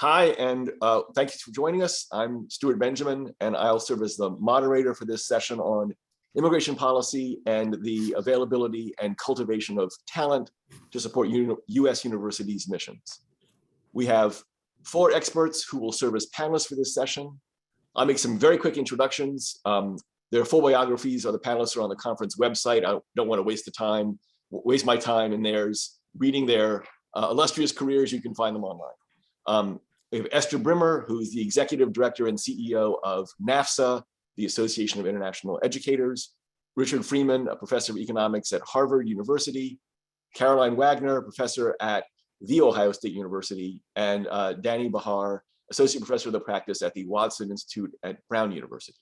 Hi, and thank you for joining us. I'm Stuart Benjamin, and I'll serve as the moderator for this session on immigration policy and the availability and cultivation of talent to support U.S. universities' missions. We have 4 experts who will serve as panelists for this session. I'll make some very quick introductions. Their full biographies of the panelists are on the conference website. I don't want to waste my time in theirs reading their illustrious careers. You can find them online. We have Esther Brimmer, who's the Executive Director and CEO of NAFSA, the Association of International Educators. Richard Freeman, a professor of economics at Harvard University. Caroline Wagner, professor at The Ohio State University. And Dany Bahar, associate professor of the practice at the Watson Institute at Brown University.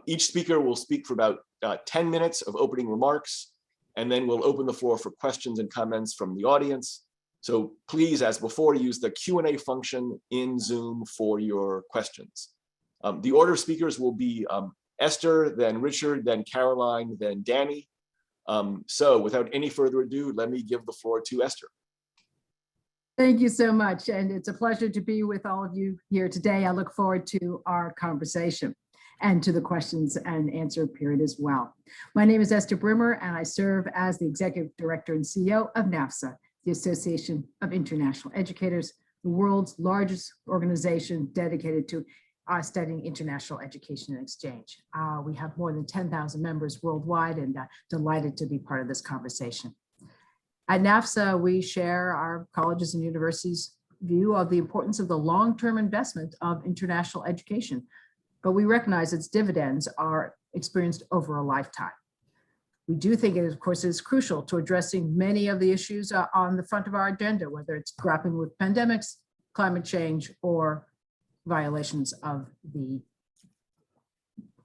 Each speaker will speak for about 10 minutes of opening remarks, and then we'll open the floor for questions and comments from the audience. So please, as before, use the Q&A function in Zoom for your questions. The order of speakers will be Esther, then Richard, then Caroline, then Dany. So without any further ado, let me give the floor to Esther. Thank you so much. And it's a pleasure to be with all of you here today. I look forward to our conversation and to the questions and answer period as well. My name is Esther Brimmer, and I serve as the Executive Director and CEO of NAFSA, the Association of International Educators, the world's largest organization dedicated to studying international education and exchange. We have more than 10,000 members worldwide, and delighted to be part of this conversation. At NAFSA, we share our colleges and universities' view of the importance of the long-term investment of international education, but we recognize its dividends are experienced over a lifetime. We do think it, of course, is crucial to addressing many of the issues on the front of our agenda, whether it's grappling with pandemics, climate change, or violations of the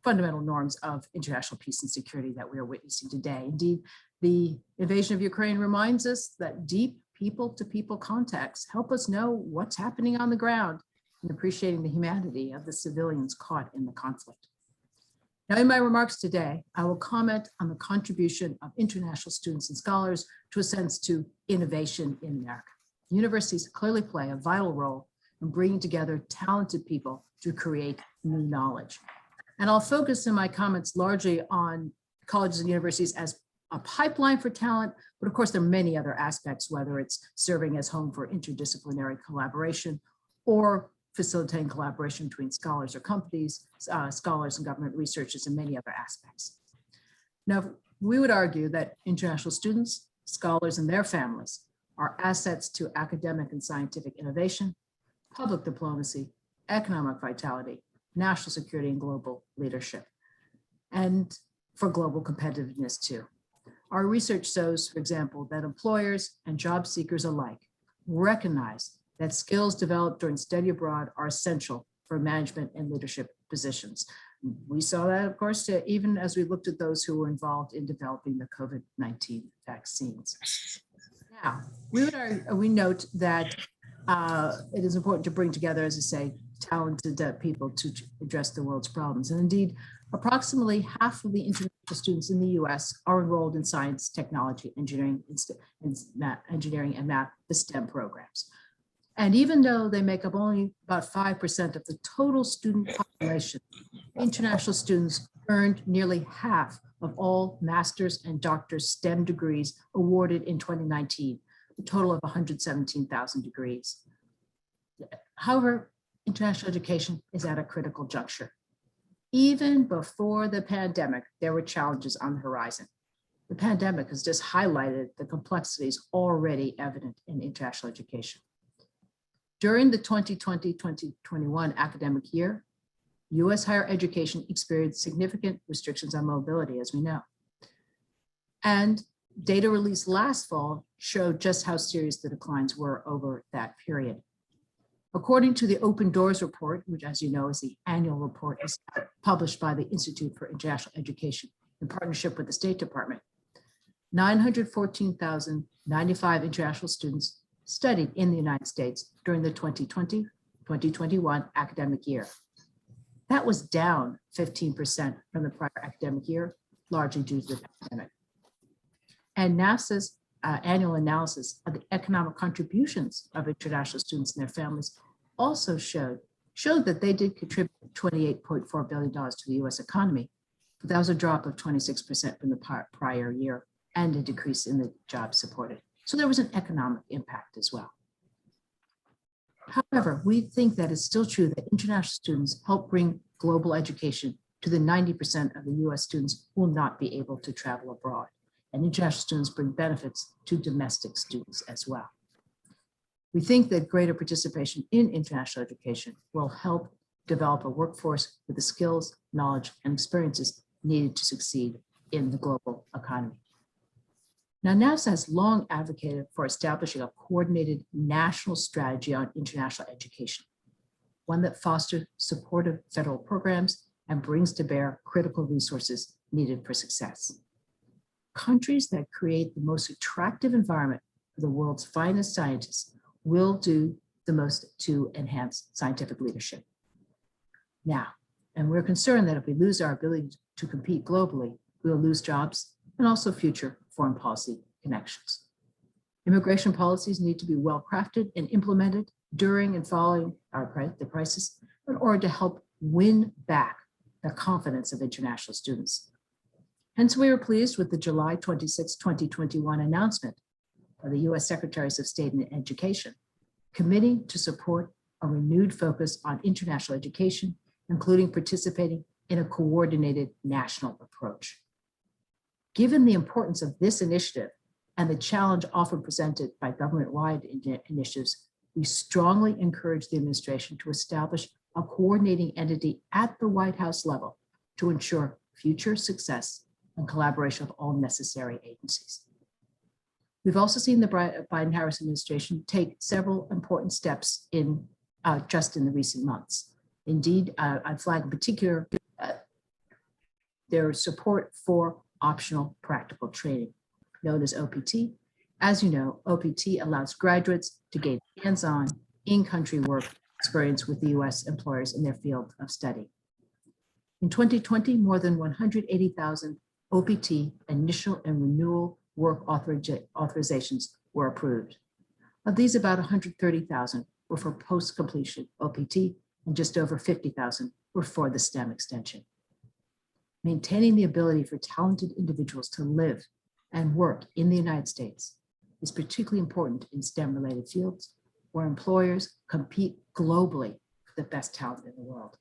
fundamental norms of international peace and security that we are witnessing today. Indeed, the invasion of Ukraine reminds us that deep people-to-people contacts help us know what's happening on the ground and appreciating the humanity of the civilians caught in the conflict. Now, in my remarks today, I will comment on the contribution of international students and scholars to a sense to innovation in America. Universities clearly play a vital role in bringing together talented people to create new knowledge. And I'll focus in my comments largely on colleges and universities as a pipeline for talent, but of course there are many other aspects, whether it's serving as home for interdisciplinary collaboration or facilitating collaboration between scholars or companies, scholars and government researchers, and many other aspects. Now, we would argue that international students, scholars, and their families are assets to academic and scientific innovation, public diplomacy, economic vitality, national security, and global leadership, and for global competitiveness too. Our research shows, for example, that employers and job seekers alike recognize that skills developed during study abroad are essential for management and leadership positions. We saw that, of course, even as we looked at those who were involved in developing the COVID-19 vaccines. Now, we note that it is important to bring together, as I say, talented people to address the world's problems. And indeed, approximately half of the international students in the US are enrolled in science, technology, engineering, and math, the STEM programs. And even though they make up only about 5% of the total student population, international students earned nearly half of all master's and doctor's STEM degrees awarded in 2019, a total of 117,000 degrees. However, international education is at a critical juncture. Even before the pandemic, there were challenges on the horizon. The pandemic has just highlighted the complexities already evident in international education. During the 2020-2021 academic year, US higher education experienced significant restrictions on mobility, as we know. And data released last fall showed just how serious the declines were over that period. According to the Open Doors report, which, as you know, is the annual report published by the Institute for International Education in partnership with the State Department, 914,095 international students studied in the United States during the 2020-2021 academic year. That was down 15% from the prior academic year, largely due to the pandemic. And NAFSA's annual analysis of the economic contributions of international students and their families also showed that they did contribute $28.4 billion to the US economy, but that was a drop of 26% from the prior year and a decrease in the jobs supported. So there was an economic impact as well. However, we think that it's still true that international students help bring global education to the 90% of the US students who will not be able to travel abroad. And international students bring benefits to domestic students as well. We think that greater participation in international education will help develop a workforce with the skills, knowledge, and experiences needed to succeed in the global economy. Now, NAFSA has long advocated for establishing a coordinated national strategy on international education, one that fosters supportive federal programs and brings to bear critical resources needed for success. Countries that create the most attractive environment for the world's finest scientists will do the most to enhance scientific leadership. Now, and we're concerned that if we lose our ability to compete globally, we will lose jobs and also future foreign policy connections. Immigration policies need to be well crafted and implemented during and following the crisis in order to help win back the confidence of international students. Hence, we were pleased with the July 26, 2021 announcement by the US Secretaries of State and Education, committing to support a renewed focus on international education, including participating in a coordinated national approach. Given the importance of this initiative and the challenge often presented by government-wide initiatives, we strongly encourage the administration to establish a coordinating entity at the White House level to ensure future success and collaboration of all necessary agencies. We've also seen the Biden-Harris administration take several important steps just in the recent months. Indeed, I'd flag in particular their support for optional practical training, known as OPT. As you know, OPT allows graduates to gain hands-on, in-country work experience with the US employers in their field of study. In 2020, more than 180,000 OPT initial and renewal work authorizations were approved. Of these, about 130,000 were for post-completion OPT, and just over 50,000 were for the STEM extension. Maintaining the ability for talented individuals to live and work in the United States is particularly important in STEM-related fields where employers compete globally for the best talent in the world.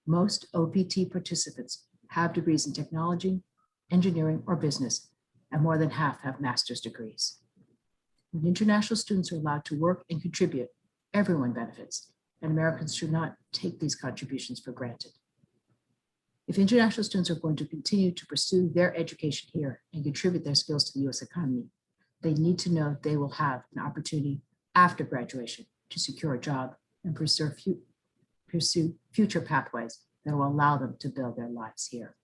Most OPT participants have degrees in technology, engineering, or business, and more than half have master's degrees. When international students are allowed to work and contribute, everyone benefits, and Americans should not take these contributions for granted. If international students are going to continue to pursue their education here and contribute their skills to the US economy, they need to know they will have an opportunity after graduation to secure a job and pursue future pathways that will allow them to build their lives here.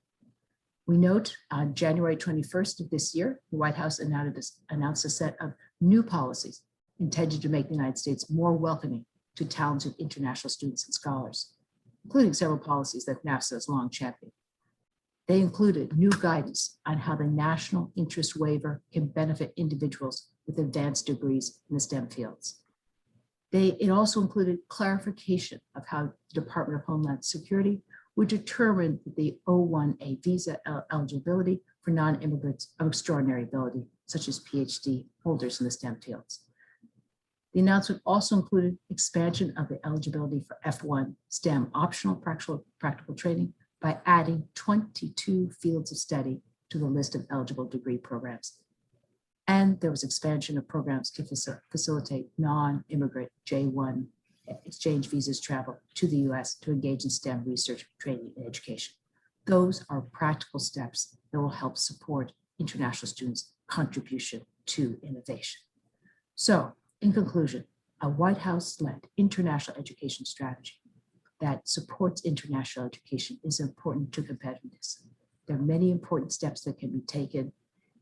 We note on January 21st of this year, the White House announced a set of new policies intended to make the United States more welcoming to talented international students and scholars, including several policies that NAFSA has long championed. They included new guidance on how the national interest waiver can benefit individuals with advanced degrees in the STEM fields. It also included clarification of how the Department of Homeland Security would determine the O1A visa eligibility for non-immigrants of extraordinary ability, such as PhD holders in the STEM fields. The announcement also included expansion of the eligibility for F1 STEM optional practical training by adding 22 fields of study to the list of eligible degree programs. And there was expansion of programs to facilitate non-immigrant J1 exchange visas travel to the US to engage in STEM research, training, and education. Those are practical steps that will help support international students' contribution to innovation. So, in conclusion, a White House-led international education strategy that supports international education is important to competitiveness. There are many important steps that can be taken,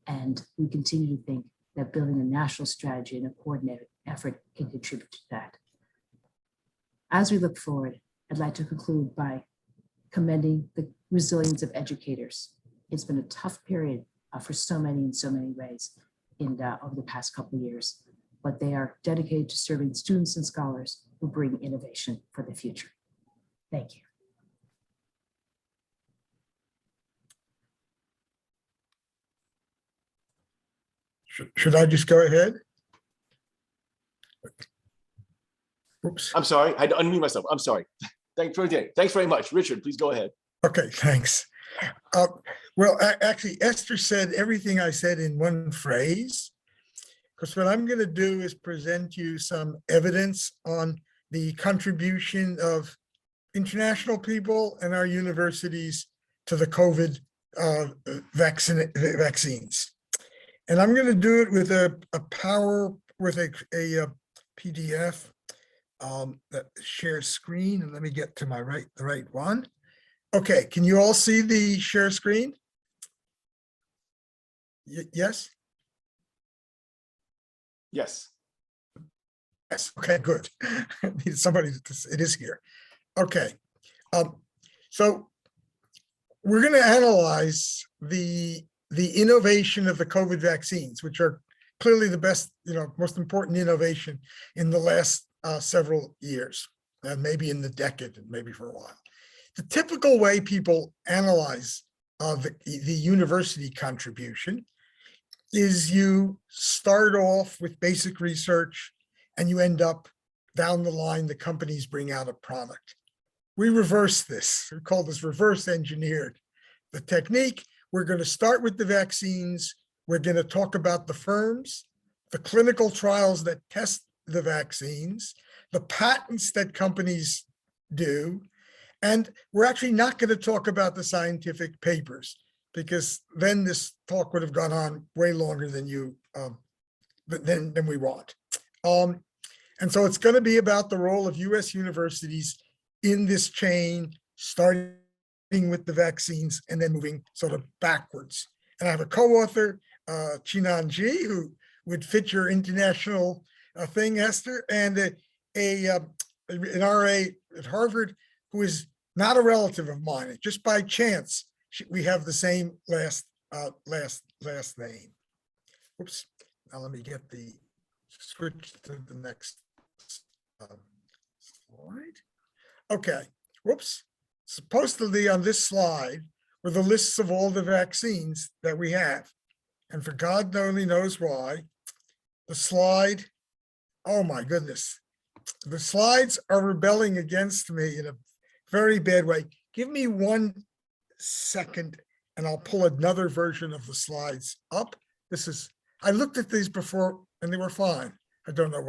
and we continue to think that building a national strategy and a coordinated effort can contribute to that. As we look forward, I'd like to conclude by commending the resilience of educators. It's been a tough period for so many in so many ways over the past couple of years. but they are dedicated to serving students and scholars who bring innovation for the future. Thank you. Should I just go ahead? Oops. I'm sorry, I had to unmute myself. I'm sorry. Thanks very much. Richard, please go ahead. Okay, thanks. Well, actually, Esther said everything I said in one phrase, because what I'm going to do is present you some evidence on the contribution of international people and our universities to the COVID vaccines. And I'm going to do it with a PDF that shares screen. And let me get to the right one. Okay, can you all see the share screen? Yes? Yes. Yes, okay, good. Somebody, it is here. Okay, so we're going to analyze the innovation of the COVID vaccines, which are clearly the best, most important innovation in the last several years, and maybe in the decade, and maybe for a while. The typical way people analyze the university contribution is you start off with basic research and you end up down the line, the companies bring out a product. We reverse this. We call this reverse engineered. The technique, we're going to start with the vaccines. We're going to talk about the firms, the clinical trials that test the vaccines, the patents that companies do, and we're actually not going to talk about the scientific papers, because then this talk would have gone on way longer than than we want. And so it's going to be about the role of US universities in this chain, starting with the vaccines and then moving sort of backwards. And I have a co-author, Chinan Ji, who would fit your international thing, Esther, and an RA at Harvard, who is not a relative of mine. Just by chance, we have the same last name. Oops. Now let me get the switch to the next slide. Okay. Whoops. Supposedly on this slide were the lists of all the vaccines that we have. And for God only knows why, the slide, oh my goodness, the slides are rebelling against me in a very bad way. Give me 1 second and I'll pull another version of the slides up. I looked at these before and they were fine. I don't know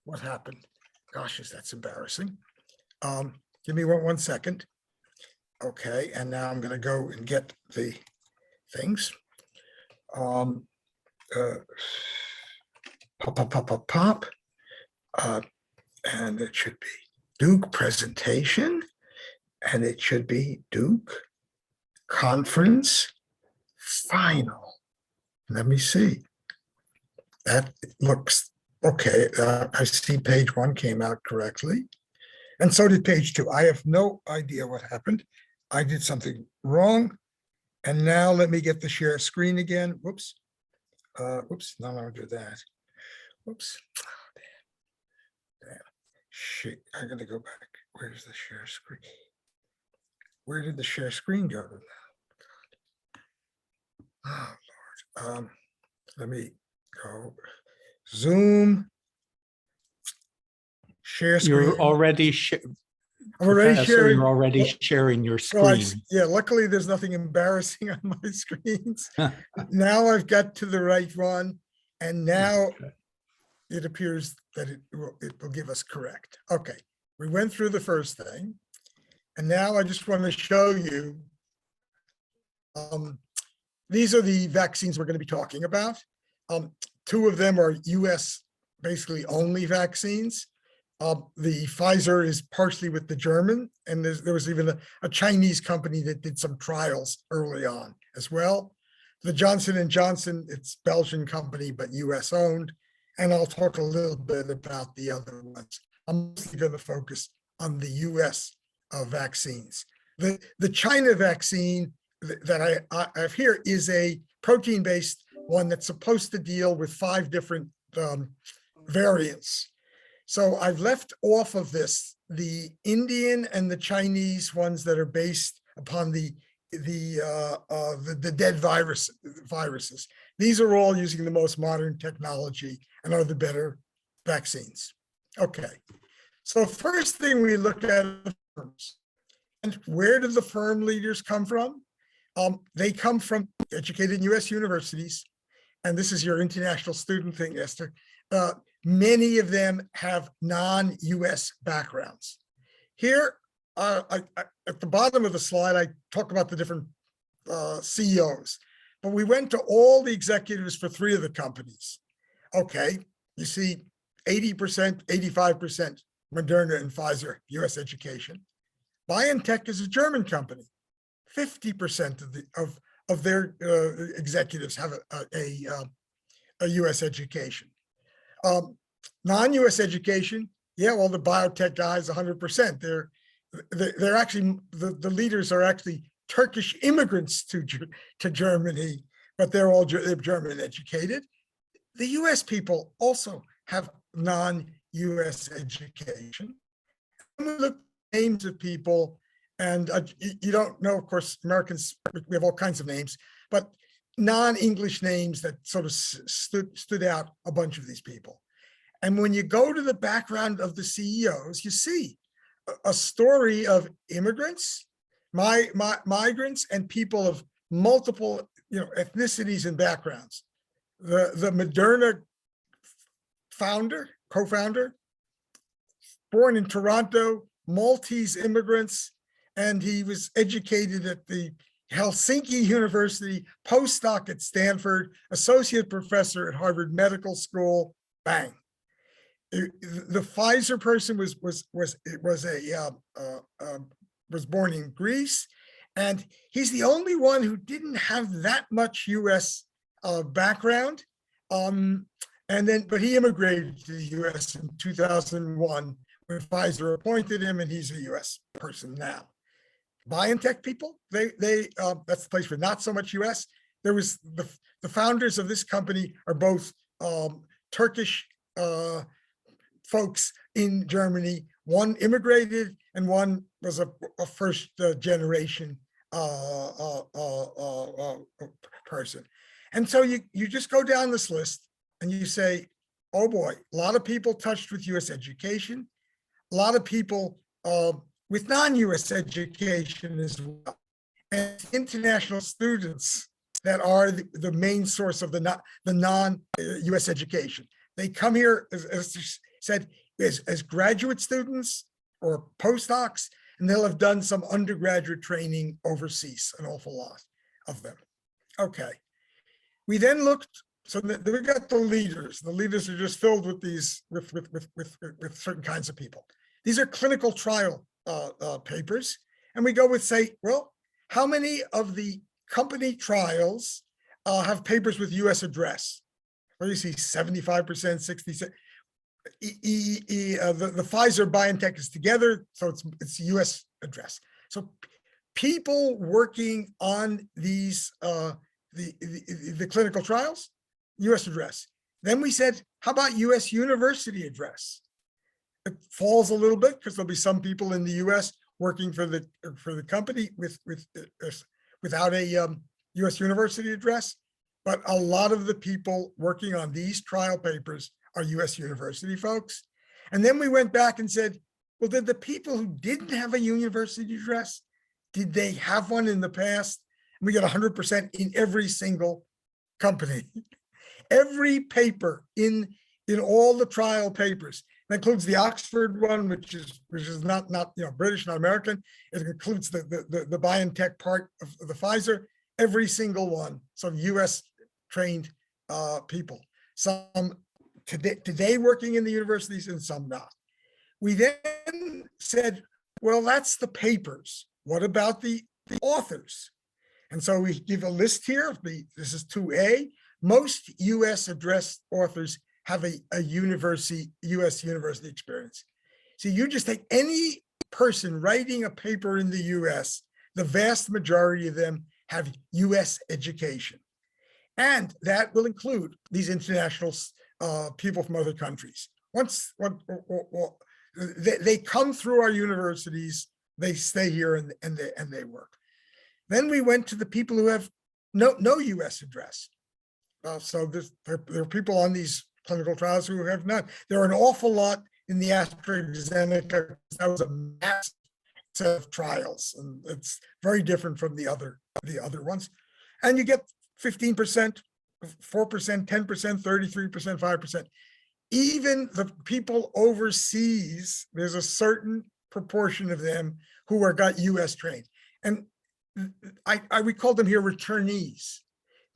what happened. Gosh, that's embarrassing. Give me 1 second. Okay, and now I'm going to go and get the things. Pop. And it should be Duke presentation, and it should be Duke conference final. Let me see. That looks okay. I see page 1 came out correctly. And so did page 2. I have no idea what happened. I did something wrong. And now let me get the share screen again. Whoops. Whoops. No, I'll do that. Whoops. Oh, damn. Shit. I'm going to go back. Where's the share screen? Where did the share screen go to now? Oh, Lord. Let me go. Zoom. Share screen. You're already I'm already sharing. You're already sharing your screen. Well, luckily there's nothing embarrassing on my screens. Now I've got to the right one, and now it appears that it will give us correct. Okay, we went through the first thing, and now I just want to show you. These are the vaccines we're going to be talking about. 2 of them are US basically only vaccines. The Pfizer is partially with the German, and there was even a Chinese company that did some trials early on as well. The Johnson & Johnson, it's Belgian company, but US owned. And I'll talk a little bit about the other ones. I'm mostly going to focus on the US vaccines. The China vaccine that I have here is a protein-based one that's supposed to deal with 5 different variants. So I've left off of this the Indian and the Chinese ones that are based upon the dead viruses. These are all using the most modern technology and are the better vaccines. Okay, so first thing we look at are the firms. And where did the firm leaders come from? They come from educated in US universities. And this is your international student thing, Esther. Many of them have non-US backgrounds. Here, at the bottom of the slide, I talk about the different CEOs, but we went to all the executives for 3 of the companies. Okay, you see 80%, 85% Moderna and Pfizer, US education. BioNTech is a German company. 50% of their executives have a US education. Non-US education, yeah, well, the biotech guys, 100%. They're actually, the leaders are actually Turkish immigrants to Germany, but they're all German educated. The US people also have non-US education. And we look at names of people, and you don't know, of course, Americans, we have all kinds of names, but non-English names that sort of stood out a bunch of these people. And when you go to the background of the CEOs, you see a story of immigrants, migrants, and people of multiple, ethnicities and backgrounds. The Moderna co-founder, born in Toronto, Maltese immigrants, and he was educated at the Helsinki University, postdoc at Stanford, associate professor at Harvard Medical School. Bang. The Pfizer person was born in Greece, and he's the only one who didn't have that much U.S. Background. But he immigrated to the U.S. in 2001 when Pfizer appointed him, and he's a U.S. person now. BioNTech people, that's the place for not so much U.S. There was the founders of this company are both Turkish folks in Germany. One immigrated and one was a first generation person. And so you just go down this list and you say, oh boy, a lot of people touched with US education, a lot of people with non-US education as well, and international students that are the main source of the non-US education. They come here, as said, as graduate students or postdocs, and they'll have done some undergraduate training overseas, an awful lot of them. Okay. We then looked, so we got the leaders. The leaders are just filled with these, with certain kinds of people. These are clinical trial papers. And we go with, say, well, how many of the company trials have papers with US address? Well, you see 75%, 66%. The Pfizer BioNTech is together, so it's US address. So people working on these the clinical trials, US address. Then we said, how about US university address? It falls a little bit because there'll be some people in the US working for the company without a US university address, but a lot of the people working on these trial papers are US university folks. And then we went back and said, well, did the people who didn't have a university address, did they have one in the past? And we got 100% in every single company. Every paper in all the trial papers. That includes the Oxford one, which is not British, not American. It includes the BioNTech part of the Pfizer, every single one. Some US trained people. Some today working in the universities and some not. We then said, well, that's the papers. What about the authors? And so we give a list here. This is 2A. Most US addressed authors have a US university experience. So you just take any person writing a paper in the US, the vast majority of them have US education. And that will include these international people from other countries. They come through our universities, they stay here and they work. Then we went to the people who have no US address. So there are people on these clinical trials who have not. There are an awful lot in the AstraZeneca. That was a massive set of trials, and it's very different from the other ones. And you get 15%, 4%, 10%, 33%, 5%. Even the people overseas, there's a certain proportion of them who are got US trained. And we call them here returnees,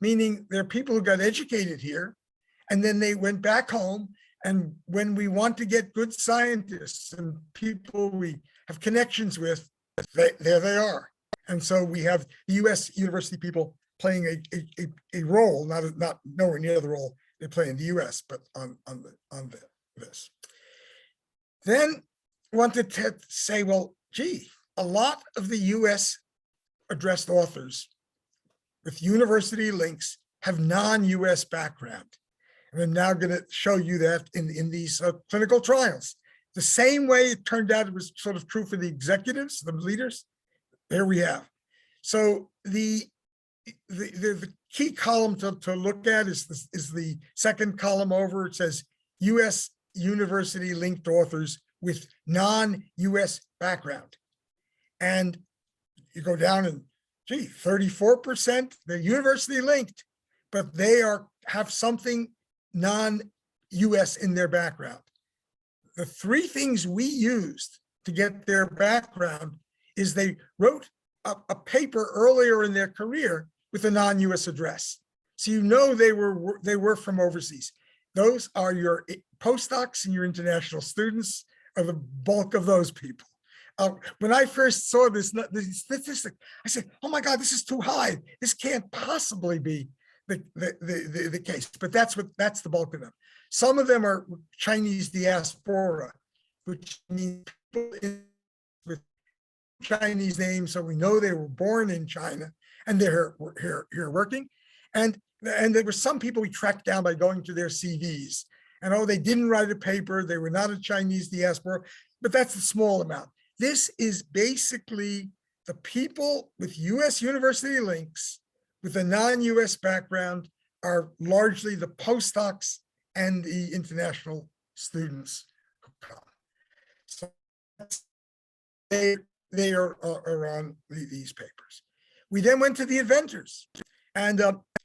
meaning they're people who got educated here, and then they went back home. And when we want to get good scientists and people we have connections with, there they are. And so we have the US university people playing a role, not nowhere near the role they play in the US, but on this. Then wanted to say, well, gee, a lot of the US addressed authors with university links have non-US background. And I'm now going to show you that in these clinical trials. The same way it turned out it was sort of true for the executives, the leaders, there we have. So the key column to look at is the second column over. It says US university linked authors with non-US background. And you go down and, gee, 34%, they're university linked, but they have something non-US in their background. The three things we used to get their background is they wrote a paper earlier in their career with a non-US address. So you know they were from overseas. Those are your postdocs and your international students are the bulk of those people. When I first saw this statistic, I said, oh my God, this is too high. This can't possibly be the case, but that's the bulk of them. Some of them are Chinese diaspora, which means people with Chinese names, so we know they were born in China and they're here working. And there were some people we tracked down by going to their CVs. And oh, they didn't write a paper, they were not a Chinese diaspora, but that's a small amount. This is basically the people with US university links with a non-US background are largely the postdocs and the international students who come. So they are on these papers. We then went to the inventors, and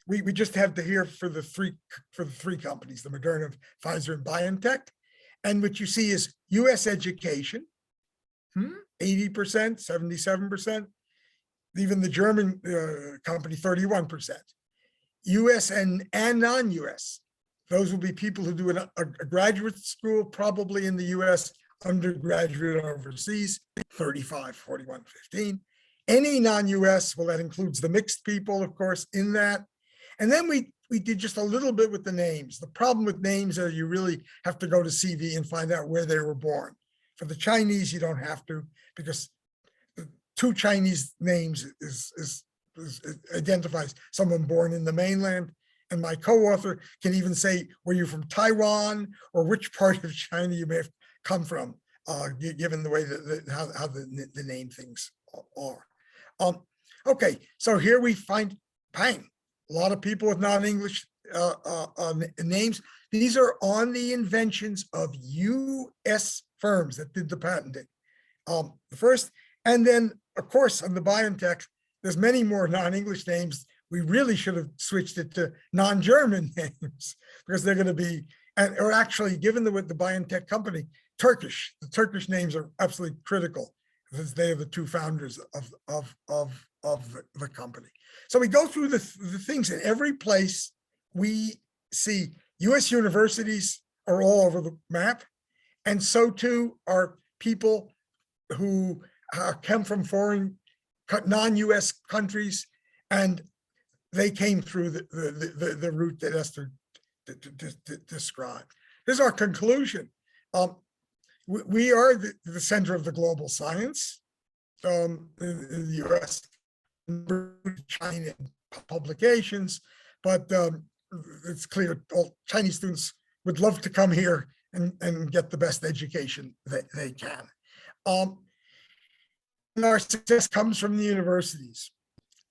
we just had to hear for the three companies, the Moderna, Pfizer, and BioNTech. And what you see is US education, 80%, 77%. Even the German company, 31%. US and non-US. Those will be people who do a graduate school, probably in the US, undergraduate overseas, 35, 41, 15. Any non-US, well, that includes the mixed people, of course, in that. And then we did just a little bit with the names. The problem with names is you really have to go to CV and find out where they were born. For the Chinese, you don't have to, because two Chinese names identifies someone born in the mainland. And my co-author can even say, were you from Taiwan or which part of China you may have come from, given the way how the name things are. Okay, so here we find, bang, a lot of people with non-English names. These are on the inventions of US firms that did the patenting. The first, and then of course on the BioNTech, there's many more non-English names. We really should have switched it to non-German names because they're going to be, or actually given the BioNTech company, Turkish. The Turkish names are absolutely critical because they are the two founders of the company. So we go through the things in every place. We see US universities are all over the map. And so too are people who come from foreign, non-US countries, and they came through the route that Esther described. This is our conclusion. We are the center of the global science in the US, China publications, but it's clear all Chinese students would love to come here and get the best education that they can. And our success comes from the universities,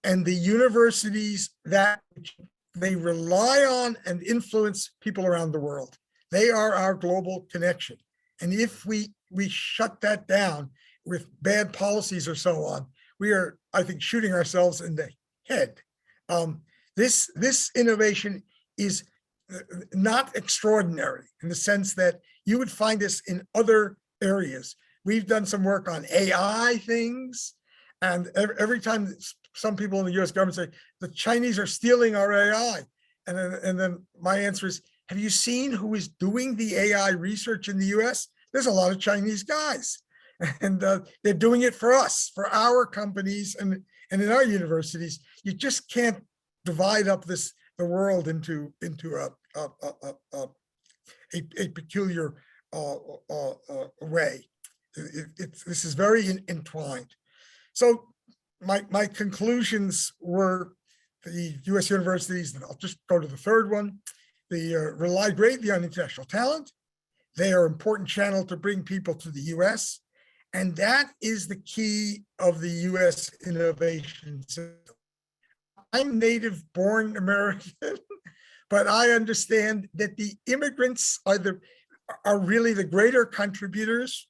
and the universities that they rely on and influence people around the world. They are our global connection. And if we shut that down with bad policies or so on, we are, I think, shooting ourselves in the head. This innovation is not extraordinary in the sense that you would find this in other areas. We've done some work on AI things, and every time some people in the US government say, the Chinese are stealing our AI. And then my answer is, have you seen who is doing the AI research in the US? There's a lot of Chinese guys, and they're doing it for us, for our companies and in our universities. You just can't divide up the world into a peculiar way. This is very entwined. So my conclusions were the US universities, and I'll just go to the third one. They rely greatly on international talent. They are an important channel to bring people to the US. And that is the key of the US innovation system. I'm native born American, but I understand that the immigrants are really the greater contributors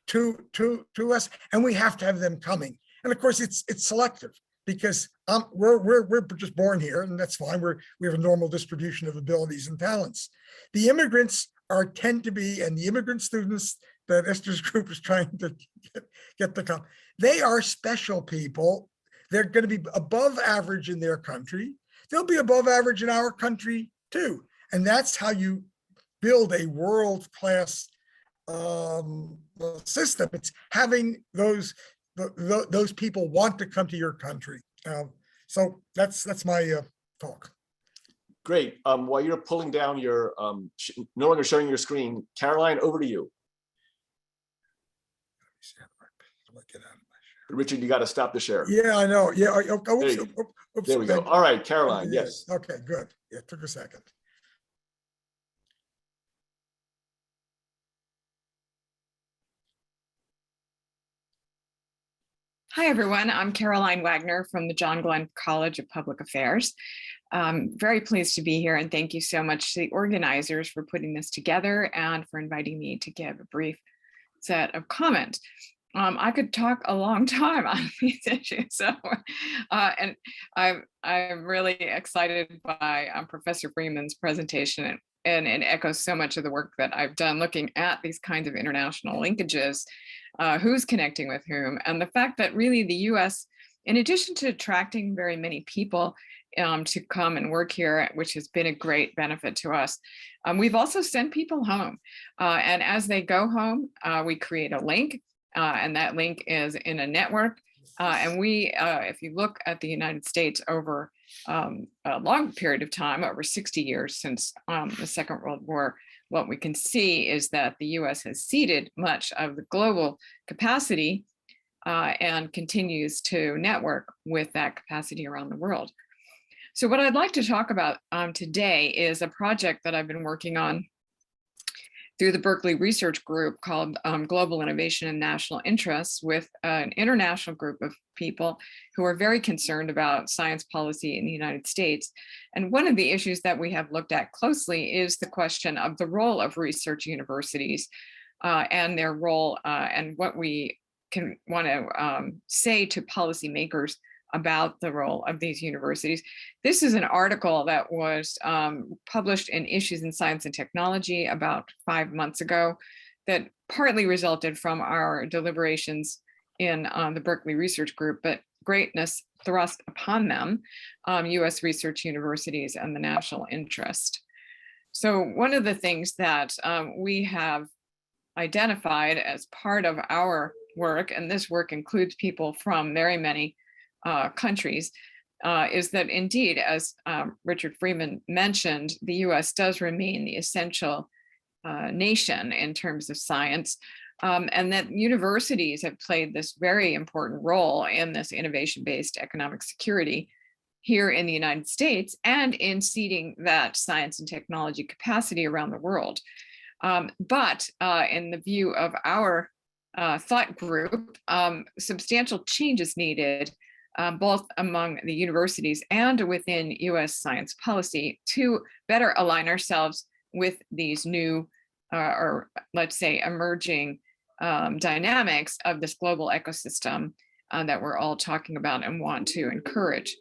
to us, and we have to have them coming. And of course, it's selective, because we're just born here, and that's fine. We have a normal distribution of abilities and talents. The immigrants tend to be, and the immigrant students that Esther's group is trying to get to come, they are special people. They're going to be above average in their country. They'll be above average in our country too. And that's how you build a world-class system. It's having those people want to come to your country. So that's my talk. Great. While you're pulling down your, no longer showing your screen, Caroline, over to you. Richard, you got to stop the share. Yeah, I know. Yeah. There we go. All right, Caroline, yes. Okay, good. Yeah, it took a second. Hi, everyone. I'm Caroline Wagner from the John Glenn College of Public Affairs. Very pleased to be here, and thank you so much to the organizers for putting this together and for inviting me to give a brief set of comments. I could talk a long time on these issues, so and I'm really excited by Professor Freeman's presentation, and it echoes so much of the work that I've done looking at these kinds of international linkages, who's connecting with whom, and the fact that really the US, in addition to attracting very many people to come and work here, which has been a great benefit to us, we've also sent people home, and as they go home, we create a link. And that link is in a network. And we, if you look at the United States over a long period of time, over 60 years since the Second World War, what we can see is that the US has ceded much of the global capacity and continues to network with that capacity around the world. So what I'd like to talk about today is a project that I've been working on through the Berkeley Research Group called Global Innovation and National Interests, with an international group of people who are very concerned about science policy in the United States. And one of the issues that we have looked at closely is the question of the role of research universities and their role and what we can want to say to policymakers about the role of these universities. This is an article that was published in Issues in Science and Technology about 5 months ago that partly resulted from our deliberations in the Berkeley Research Group, but greatness thrust upon them, US research universities and the national interest. So one of the things that we have identified as part of our work, and this work includes people from very many countries, is that indeed, as Richard Freeman mentioned, the US does remain the essential nation in terms of science, and that universities have played this very important role in this innovation-based economic security here in the United States and in seeding that science and technology capacity around the world. But in the view of our thought group, substantial change is needed both among the universities and within US science policy to better align ourselves with these new, or let's say emerging dynamics of this global ecosystem that we're all talking about and want to encourage.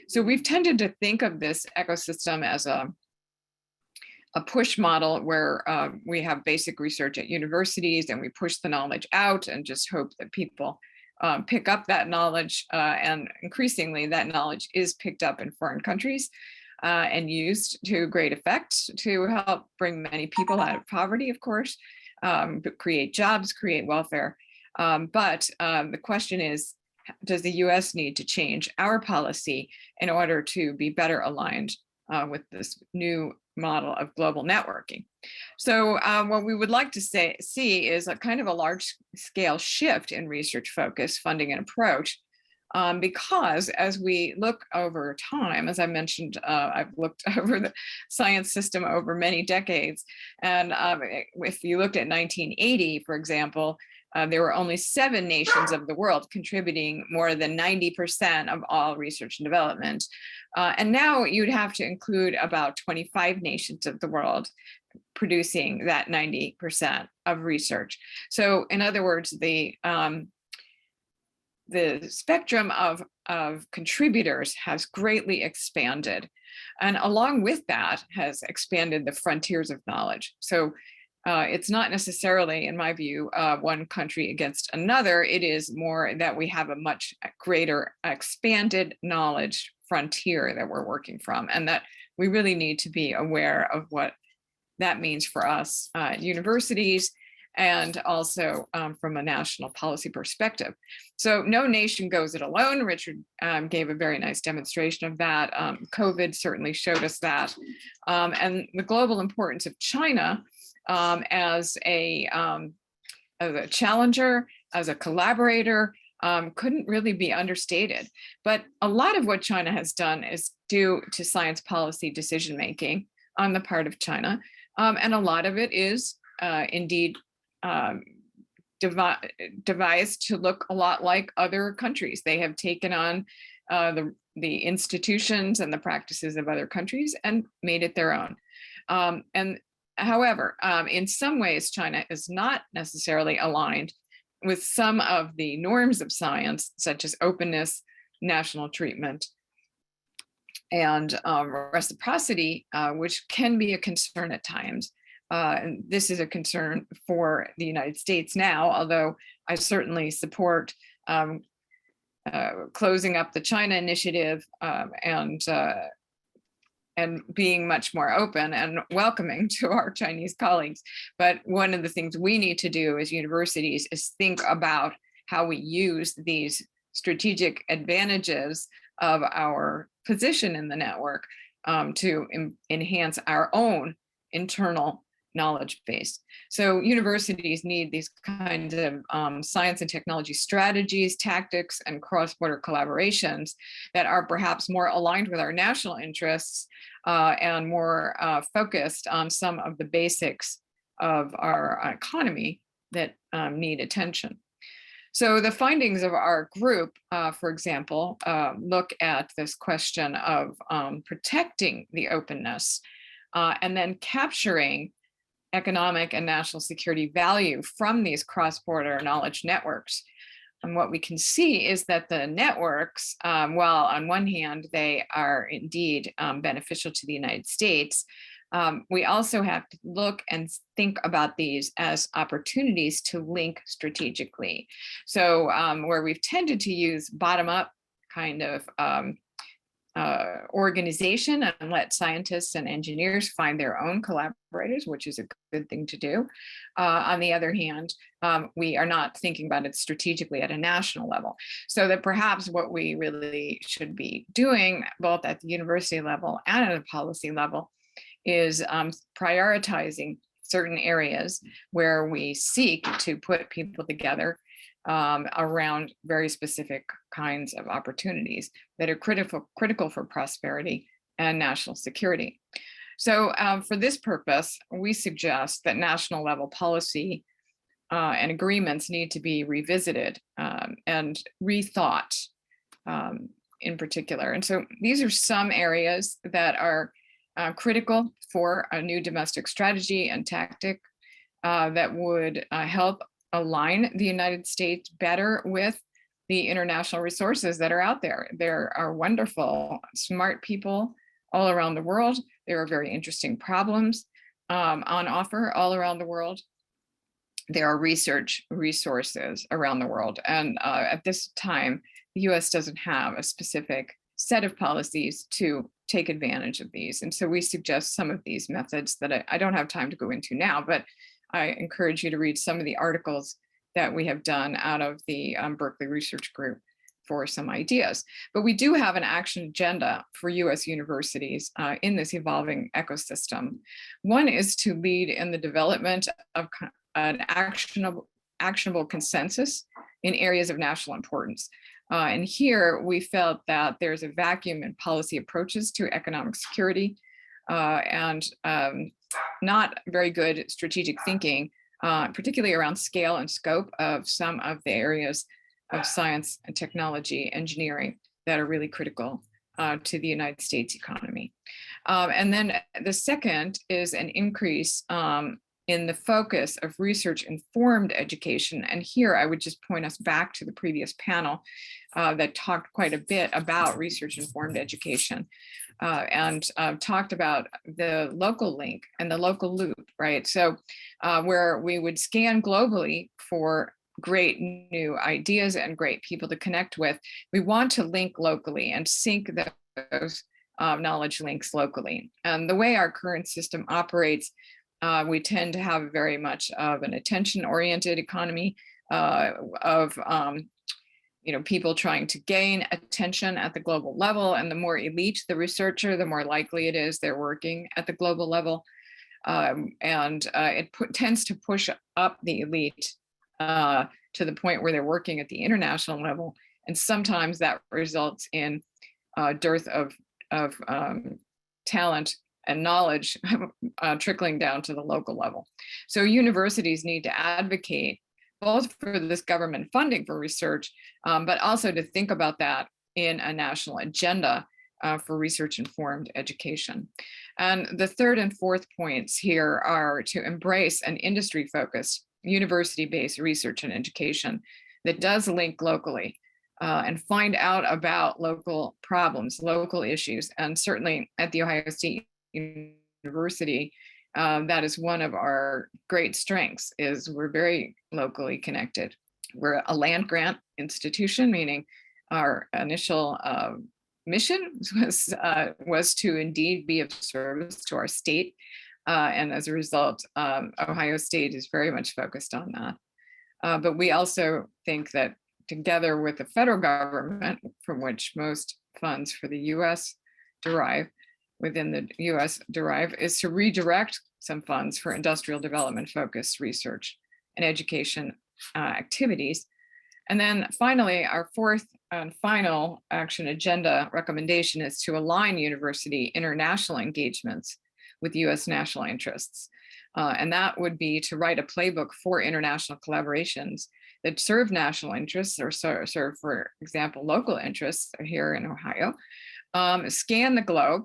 So we've tended to think of this ecosystem as a push model where we have basic research at universities and we push the knowledge out and just hope that people pick up that knowledge. And increasingly that knowledge is picked up in foreign countries and used to great effect to help bring many people out of poverty, of course, create jobs, create welfare. But the question is, does the US need to change our policy in order to be better aligned with this new model of global networking? So what we would like to see is a kind of a large scale shift in research focus, funding, and approach. Because as we look over time, as I mentioned, I've looked over the science system over many decades. And if you looked at 1980, for example, there were only 7 nations of the world contributing more than 90% of all research and development. And now you'd have to include about 25 nations of the world producing that 90% of research. So in other words, the spectrum of contributors has greatly expanded. And along with that has expanded the frontiers of knowledge. So it's not necessarily, in my view, one country against another. It is more that we have a much greater expanded knowledge frontier that we're working from, and that we really need to be aware of what that means for us at universities and also from a national policy perspective. So no nation goes it alone. Richard gave a very nice demonstration of that. COVID certainly showed us that. And the global importance of China as a challenger, as a collaborator, couldn't really be understated. But a lot of what China has done is due to science policy decision-making on the part of China. And a lot of it is indeed devised to look a lot like other countries. They have taken on the institutions and the practices of other countries and made it their own. And however, in some ways, China is not necessarily aligned with some of the norms of science, such as openness, national treatment, and reciprocity, which can be a concern at times. And this is a concern for the United States now, although I certainly support closing up the China initiative and being much more open and welcoming to our Chinese colleagues. But one of the things we need to do as universities is think about how we use these strategic advantages of our position in the network to enhance our own internal knowledge base. So universities need these kinds of science and technology strategies, tactics, and cross-border collaborations that are perhaps more aligned with our national interests and more focused on some of the basics of our economy that need attention. So the findings of our group, for example, look at this question of protecting the openness and then capturing economic and national security value from these cross-border knowledge networks. And what we can see is that the networks, while on one hand, they are indeed beneficial to the United States, we also have to look and think about these as opportunities to link strategically. So where we've tended to use bottom-up kind of organization and let scientists and engineers find their own collaborators, which is a good thing to do. On the other hand, we are not thinking about it strategically at a national level. So that perhaps what we really should be doing, both at the university level and at a policy level, is prioritizing certain areas where we seek to put people together around very specific kinds of opportunities that are critical for prosperity and national security. So for this purpose, we suggest that national level policy and agreements need to be revisited and rethought in particular. And so these are some areas that are critical for a new domestic strategy and tactic that would help align the United States better with the international resources that are out there. There are wonderful, smart people all around the world. There are very interesting problems on offer all around the world. There are research resources around the world. And at this time, the US doesn't have a specific set of policies to take advantage of these. And so we suggest some of these methods that I don't have time to go into now, but I encourage you to read some of the articles that we have done out of the Berkeley Research Group for some ideas. But we do have an action agenda for US universities in this evolving ecosystem. One is to lead in the development of an actionable consensus in areas of national importance. And here we felt that there's a vacuum in policy approaches to economic security and not very good strategic thinking, particularly around scale and scope of some of the areas of science and technology, engineering that are really critical to the United States economy. And then the second is an increase in the focus of research-informed education. And here I would just point us back to the previous panel that talked quite a bit about research-informed education and talked about the local link and the local loop, right? So where we would scan globally for great new ideas and great people to connect with, we want to link locally and sync those knowledge links locally. And the way our current system operates, we tend to have very much of an attention-oriented economy of people trying to gain attention at the global level. And the more elite the researcher, the more likely it is they're working at the global level. It tends to push up the elite to the point where they're working at the international level. And sometimes that results in a dearth of talent and knowledge trickling down to the local level. So universities need to advocate both for this government funding for research, but also to think about that in a national agenda for research-informed education. And the third and fourth points here are to embrace an industry-focused, university-based research and education that does link locally and find out about local problems, local issues. And certainly at The Ohio State University, that is one of our great strengths, is we're very locally connected. We're a land grant institution, meaning our initial mission was to indeed be of service to our state. And as a result, Ohio State is very much focused on that. But we also think that together with the federal government, from which most funds for the US derive, within the US derive, is to redirect some funds for industrial development focused research and education activities. And then finally, our fourth and final action agenda recommendation is to align university international engagements with US national interests. And that would be to write a playbook for international collaborations that serve national interests or serve, for example, local interests here in Ohio, scan the globe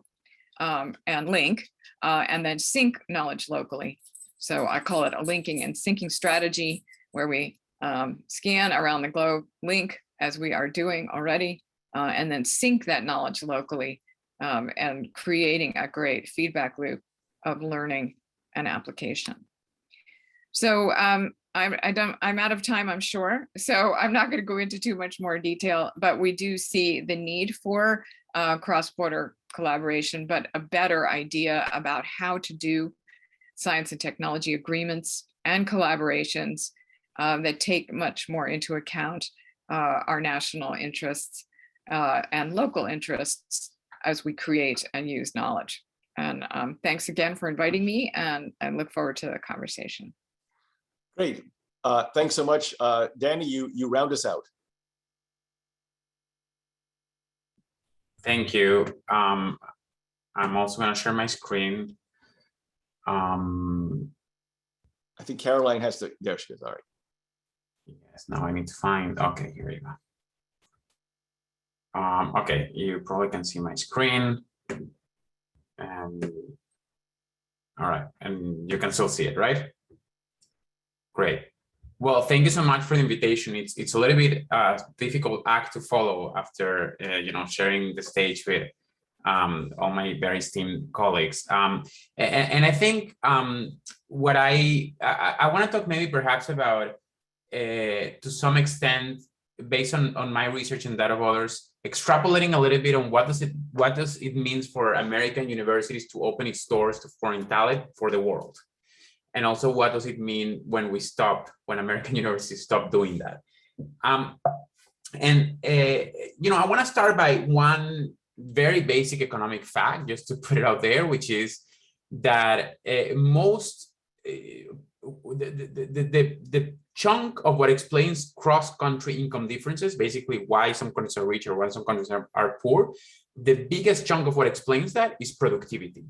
and link, and then sync knowledge locally. So I call it a linking and syncing strategy, where we scan around the globe, link as we are doing already, and then sync that knowledge locally, and creating a great feedback loop of learning and application. So I'm out of time, I'm sure. So I'm not going to go into too much more detail, but we do see the need for cross-border collaboration, but a better idea about how to do science and technology agreements and collaborations that take much more into account our national interests and local interests as we create and use knowledge. And thanks again for inviting me, and I look forward to the conversation. Great. Thanks so much. Dany, you round us out. Thank you. I'm also going to share my screen. I think Caroline has to, there she is, all right. Yes, now I need to find, okay, here you go. Okay, you probably can see my screen. And all right, and you can still see it, right? Great. Well, thank you so much for the invitation. It's a little bit difficult act to follow after sharing the stage with all my very esteemed colleagues. And I think what I want to talk maybe perhaps about to some extent, based on my research and that of others, extrapolating a little bit on what does it mean for American universities to open its doors to foreign talent for the world. And also, what does it mean when American universities stop doing that? I want to start by one very basic economic fact, just to put it out there, which is that the chunk of what explains cross-country income differences, basically why some countries are rich or why some countries are poor, the biggest chunk of what explains that is productivity.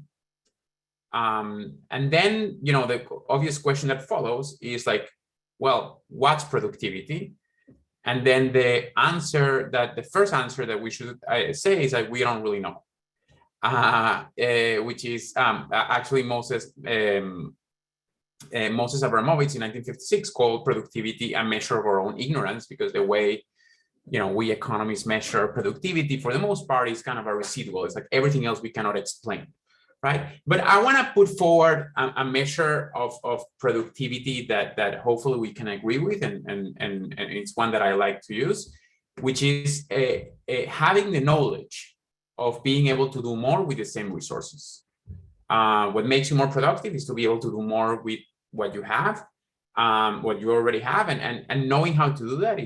And then, the obvious question that follows is like, well, what's productivity? And then the first answer that we should say is that we don't really know, which is actually Moses Abramovich in 1956 called productivity a measure of our own ignorance, because the way we economists measure productivity for the most part is kind of a residual. It's like everything else we cannot explain. Right. But I want to put forward a measure of productivity that hopefully we can agree with, and it's one that I like to use, which is having the knowledge of being able to do more with the same resources. What makes you more productive is to be able to do more with what you have, what you already have, and knowing how to do that.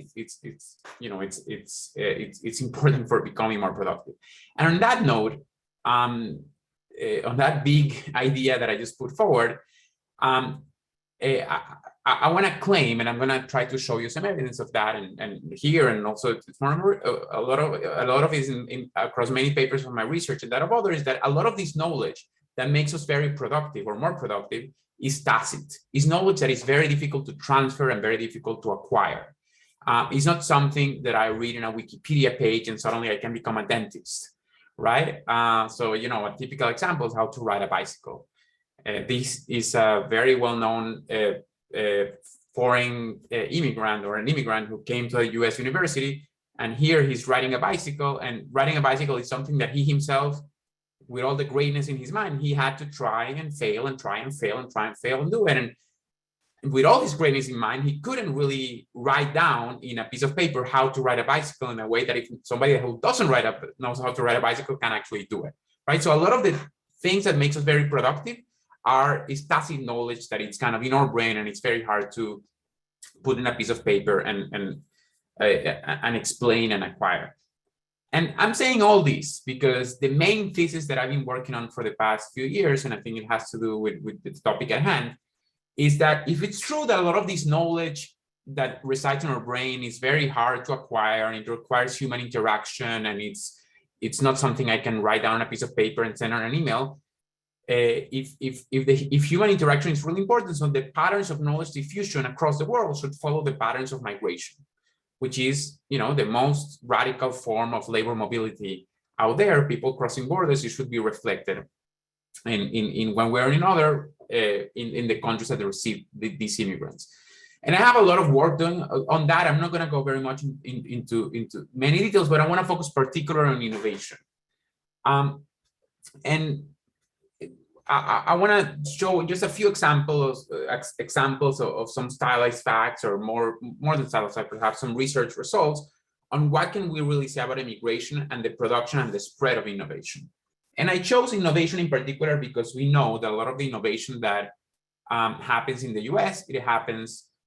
It's important for becoming more productive. And on that note, on that big idea that I just put forward, I want to claim, and I'm going to try to show you some evidence of that, and here, and also a lot of is across many papers of my research and that of others, that a lot of this knowledge that makes us very productive or more productive is tacit. It's knowledge that is very difficult to transfer and very difficult to acquire. It's not something that I read in a Wikipedia page and suddenly I can become a dentist. Right? So, a typical example is how to ride a bicycle. This is a very well-known foreign immigrant or an immigrant who came to a US university, and here he's riding a bicycle, and riding a bicycle is something that he himself, with all the greatness in his mind, he had to try and fail and try and fail and try and fail and do it. And with all this greatness in mind, he couldn't really write down in a piece of paper how to ride a bicycle in a way that if somebody who doesn't knows how to ride a bicycle can actually do it, right? So a lot of the things that makes us very productive is tacit knowledge that it's kind of in our brain, and it's very hard to put in a piece of paper and explain and acquire. And I'm saying all this because the main thesis that I've been working on for the past few years, and I think it has to do with the topic at hand, is that if it's true that a lot of this knowledge that resides in our brain is very hard to acquire, and it requires human interaction, and it's not something I can write down on a piece of paper and send on an email. If human interaction is really important, so the patterns of knowledge diffusion across the world should follow the patterns of migration, which is the most radical form of labor mobility out there. People crossing borders, it should be reflected in one way or another in the countries that receive these immigrants. And I have a lot of work done on that. I'm not going to go very much into many details, but I want to focus particularly on innovation. And I want to show just a few examples of some stylized facts, or more than stylized facts, perhaps some research results on what can we really say about immigration and the production and the spread of innovation. And I chose innovation in particular because we know that a lot of the innovation that happens in the US,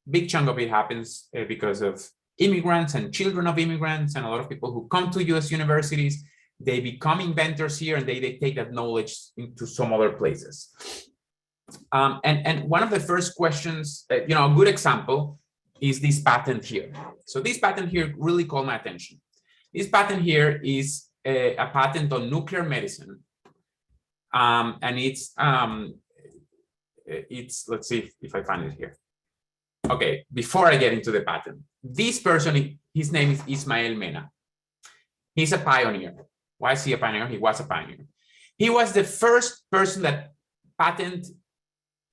big chunk of it happens because of immigrants and children of immigrants, and a lot of people who come to US universities, they become inventors here, and they take that knowledge into some other places. And one of the first questions, a good example is this patent here. So this patent here really caught my attention. This patent here is a patent on nuclear medicine. And it's, let's see if I find it here. Okay, before I get into the patent, this person, his name is Ismael Mena. He's a pioneer. Why is he a pioneer? He was a pioneer. He was the first person that patented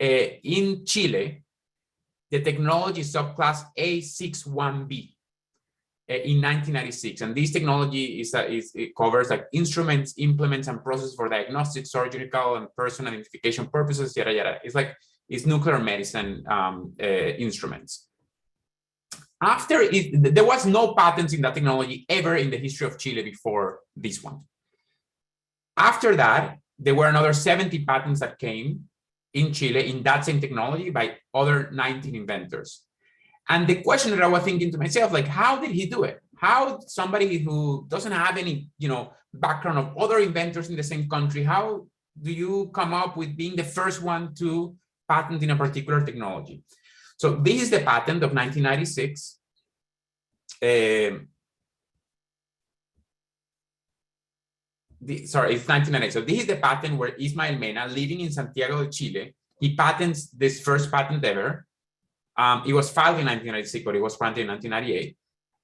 in Chile the technology subclass A61B in 1996. And this technology it covers like instruments, implements, and processes for diagnostic, surgical, and person identification purposes, yada, yada. It's nuclear medicine instruments. After it, there was no patents in that technology ever in the history of Chile before this one. After that, there were another 70 patents that came in Chile in that same technology by other 19 inventors. And the question that I was thinking to myself, like, how did he do it? How somebody who doesn't have any, background of other inventors in the same country, how do you come up with being the first one to patent in a particular technology? So this is the patent of 1996. Sorry, it's 1998. So this is the patent where Ismael Mena, living in Santiago de Chile, he patents this first patent ever. It was filed in 1996, but it was granted in 1998.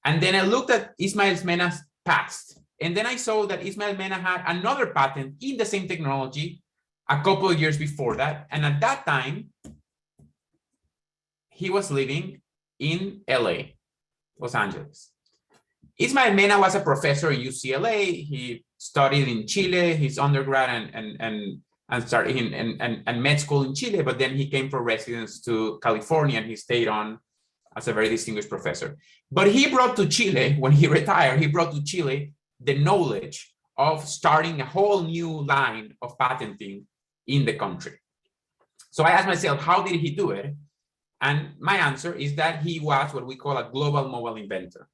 And then I looked at Ismael Mena's past, and then I saw that Ismael Mena had another patent in the same technology a couple of years before that. And at that time, he was living in LA, Los Angeles. Ismael Mena was a professor in UCLA. He studied in Chile, his undergrad and started in med school in Chile, but then he came for residence to California and he stayed on as a very distinguished professor. But he brought to Chile, when he retired, he brought to Chile the knowledge of starting a whole new line of patenting in the country. So I asked myself, how did he do it? And my answer is that he was what we call a global mobile inventor.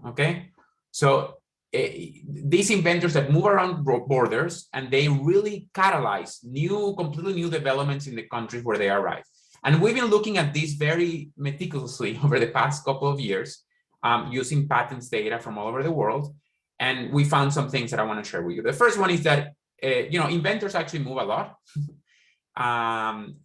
Okay, so these inventors that move around borders and they really catalyze completely new developments in the countries where they arrive. And we've been looking at this very meticulously over the past couple of years, using patents data from all over the world. And we found some things that I want to share with you. The first one is that, inventors actually move a lot.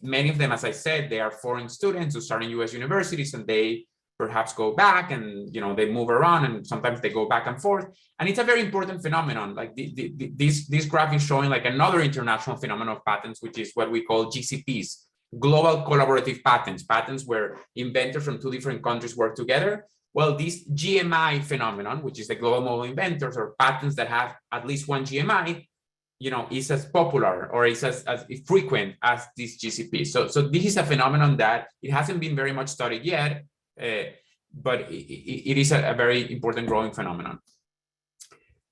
Many of them, as I said, they are foreign students who start in US universities and they perhaps go back and, they move around and sometimes they go back and forth. And it's a very important phenomenon. Like this graph is showing like another international phenomenon of patents, which is what we call GCPs, global collaborative patents, patents where inventors from two different countries work together. Well, this GMI phenomenon, which is the global mobile inventors or patents that have at least one GMI, is as popular or is as frequent as this GCP. So this is a phenomenon that it hasn't been very much studied yet, but it is a very important growing phenomenon.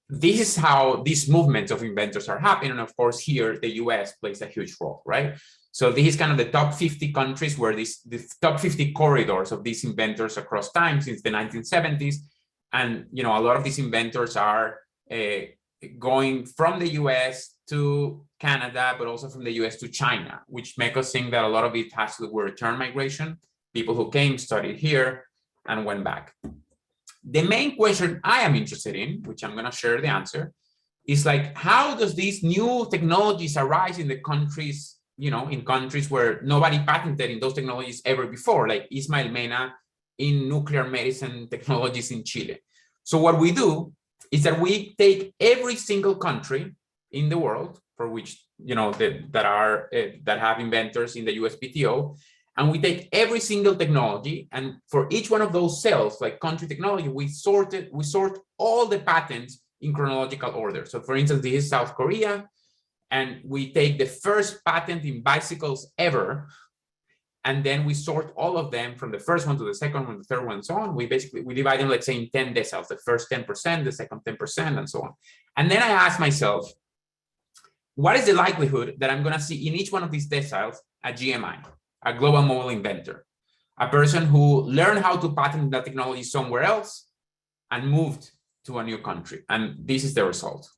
This is how these movements of inventors are happening. And of course, here, the US plays a huge role, right? So this is kind of the top 50 countries where the top 50 corridors of these inventors across time since the 1970s. And, a lot of these inventors are going from the US to Canada, but also from the US to China, which make us think that a lot of it has to do with return migration, people who came, studied here, and went back. The main question I am interested in, which I'm going to share the answer, is like, how does these new technologies arise in the countries, in countries where nobody patented in those technologies ever before, like Ismael Mena in nuclear medicine technologies in Chile. So what we do is that we take every single country in the world for which, that have inventors in the USPTO, and we take every single technology, and for each one of those cells, like country technology, we sort all the patents in chronological order. So for instance, this is South Korea, and we take the first patent in bicycles ever, and then we sort all of them from the first one to the second one, the third one, and so on. We divide them, let's say, in 10 deciles, the first 10%, the second 10%, and so on. And then I ask myself, what is the likelihood that I'm going to see in each one of these deciles a GMI, a global mobile inventor, a person who learned how to patent that technology somewhere else and moved to a new country? And this is the result,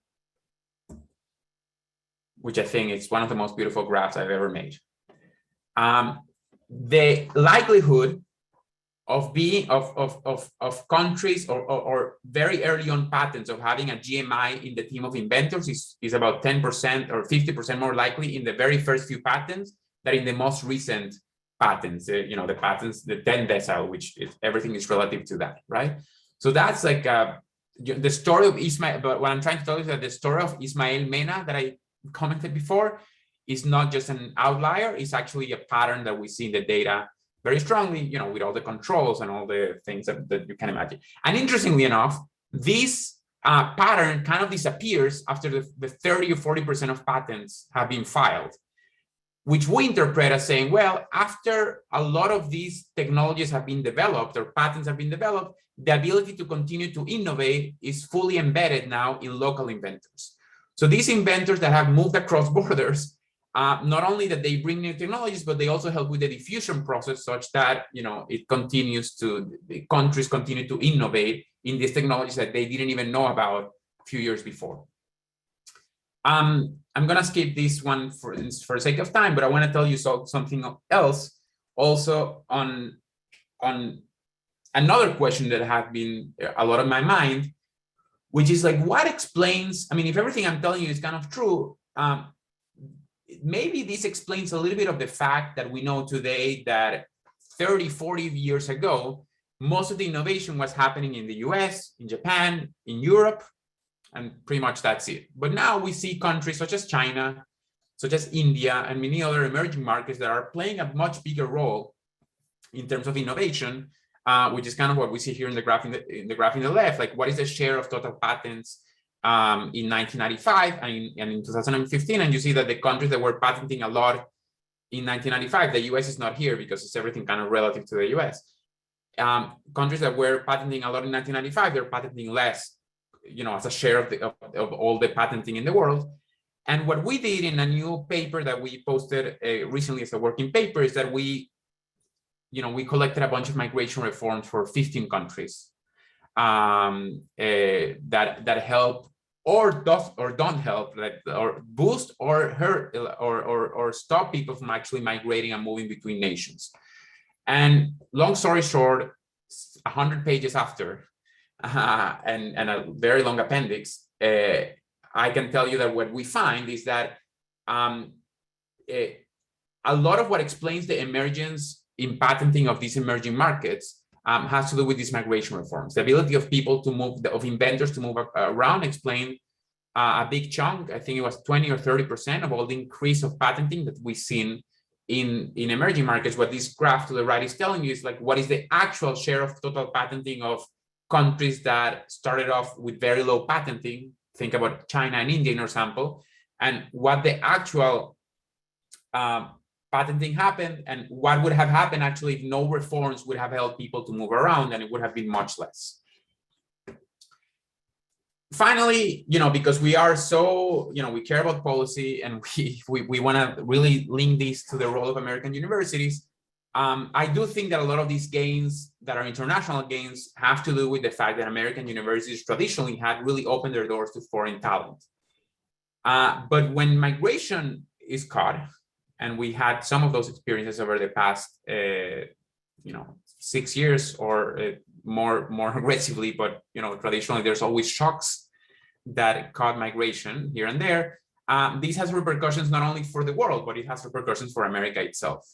which I think is one of the most beautiful graphs I've ever made. The likelihood of countries or very early on patents of having a GMI in the team of inventors is about 10% or 50% more likely in the very first few patents than in the most recent patents, the patents, the 10 decile, which everything is relative to that, right? So that's like the story of Ismail, but what I'm trying to tell you is that the story of Ismail Mena that I commented before is not just an outlier, it's actually a pattern that we see in the data very strongly, with all the controls and all the things that you can imagine. And interestingly enough, this pattern kind of disappears after the 30 or 40% of patents have been filed, which we interpret as saying, well, after a lot of these technologies have been developed or patents have been developed, the ability to continue to innovate is fully embedded now in local inventors. So these inventors that have moved across borders, not only that they bring new technologies, but they also help with the diffusion process such that, the countries continue to innovate in these technologies that they didn't even know about a few years before. I'm gonna skip this one for the sake of time, but I want to tell you something else also on another question that has been a lot on my mind, which is like, what explains, if everything I'm telling you is kind of true, maybe this explains a little bit of the fact that we know today that 30, 40 years ago, most of the innovation was happening in the US, in Japan, in Europe, and pretty much that's it. But now we see countries such as China, such as India, and many other emerging markets that are playing a much bigger role in terms of innovation, which is kind of what we see here in the graph in the left. Like, what is the share of total patents in 1995 and in 2015? And you see that the countries that were patenting a lot in 1995, the US is not here because it's everything kind of relative to the US. Countries that were patenting a lot in 1995, they're patenting less, as a share of all the patenting in the world. And what we did in a new paper that we posted recently as a working paper is that we collected a bunch of migration reforms for 15 countries that help or don't help, or boost or hurt or stop people from actually migrating and moving between nations. And long story short, 100 pages after, and a very long appendix, I can tell you that what we find is that a lot of what explains the emergence in patenting of these emerging markets has to do with these migration reforms. The ability of people to move, of inventors to move around, explain a big chunk, I think it was 20 or 30% of all the increase of patenting that we've seen in emerging markets. What this graph to the right is telling you is like, what is the actual share of total patenting of countries that started off with very low patenting? Think about China and India in our sample, and what the actual patenting happened, and what would have happened actually if no reforms would have helped people to move around, and it would have been much less. Finally, because we are so, we care about policy, and we want to really link this to the role of American universities. I do think that a lot of these gains that are international gains have to do with the fact that American universities traditionally had really opened their doors to foreign talent. But when migration is caught, and we had some of those experiences over the past, 6 years or more aggressively, but traditionally there's always shocks that caught migration here and there. This has repercussions not only for the world, but it has repercussions for America itself.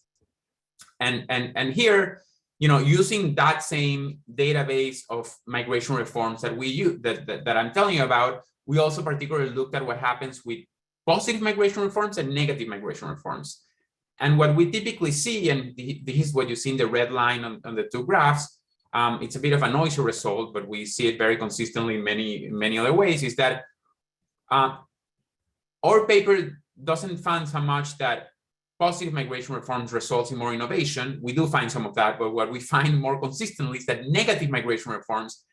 And here, using that same database of migration reforms that we use, that I'm telling you about, we also particularly looked at what happens with positive migration reforms and negative migration reforms. And what we typically see, and this is what you see in the red line on the two graphs, it's a bit of a noisy result, but we see it very consistently in many other ways, is that our paper doesn't find so much that positive migration reforms results in more innovation. We do find some of that, but what we find more consistently is that negative migration reforms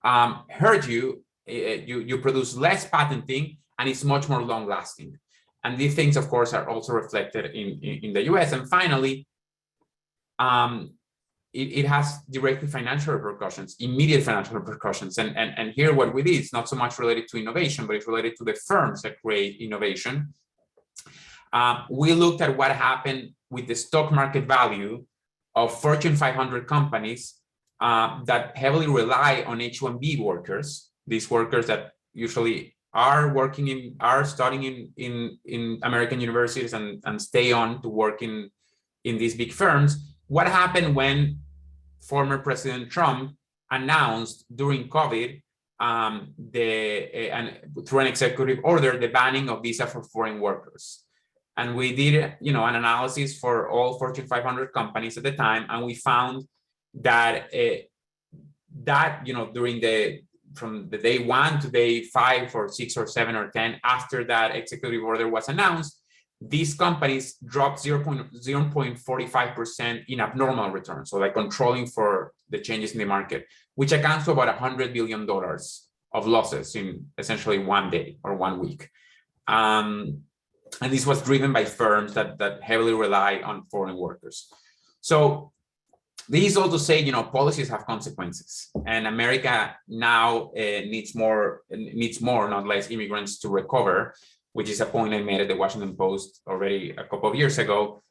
hurt you. You produce less patenting, and it's much more long lasting. And these things, of course, are also reflected in the US. And finally, it has directly financial repercussions, immediate financial repercussions. And here what we did is not so much related to innovation, but it's related to the firms that create innovation. We looked at what happened with the stock market value of Fortune 500 companies that heavily rely on H-1B workers, these workers that usually are studying in American universities and stay on to work in these big firms. What happened when former President Trump announced during COVID and through an executive order, the banning of visa for foreign workers? And we did, an analysis for all Fortune 500 companies at the time, and we found that from the day 1 to day 5 or 6 or 7 or 10 after that executive order was announced, these companies dropped 0.45% in abnormal returns, so like controlling for the changes in the market, which accounts to about $100 billion of losses in essentially 1 day or 1 week. And this was driven by firms that heavily rely on foreign workers. So this is all to say, policies have consequences, and America now needs more, not less, immigrants to recover, which is a point I made at the Washington Post already a couple of years ago,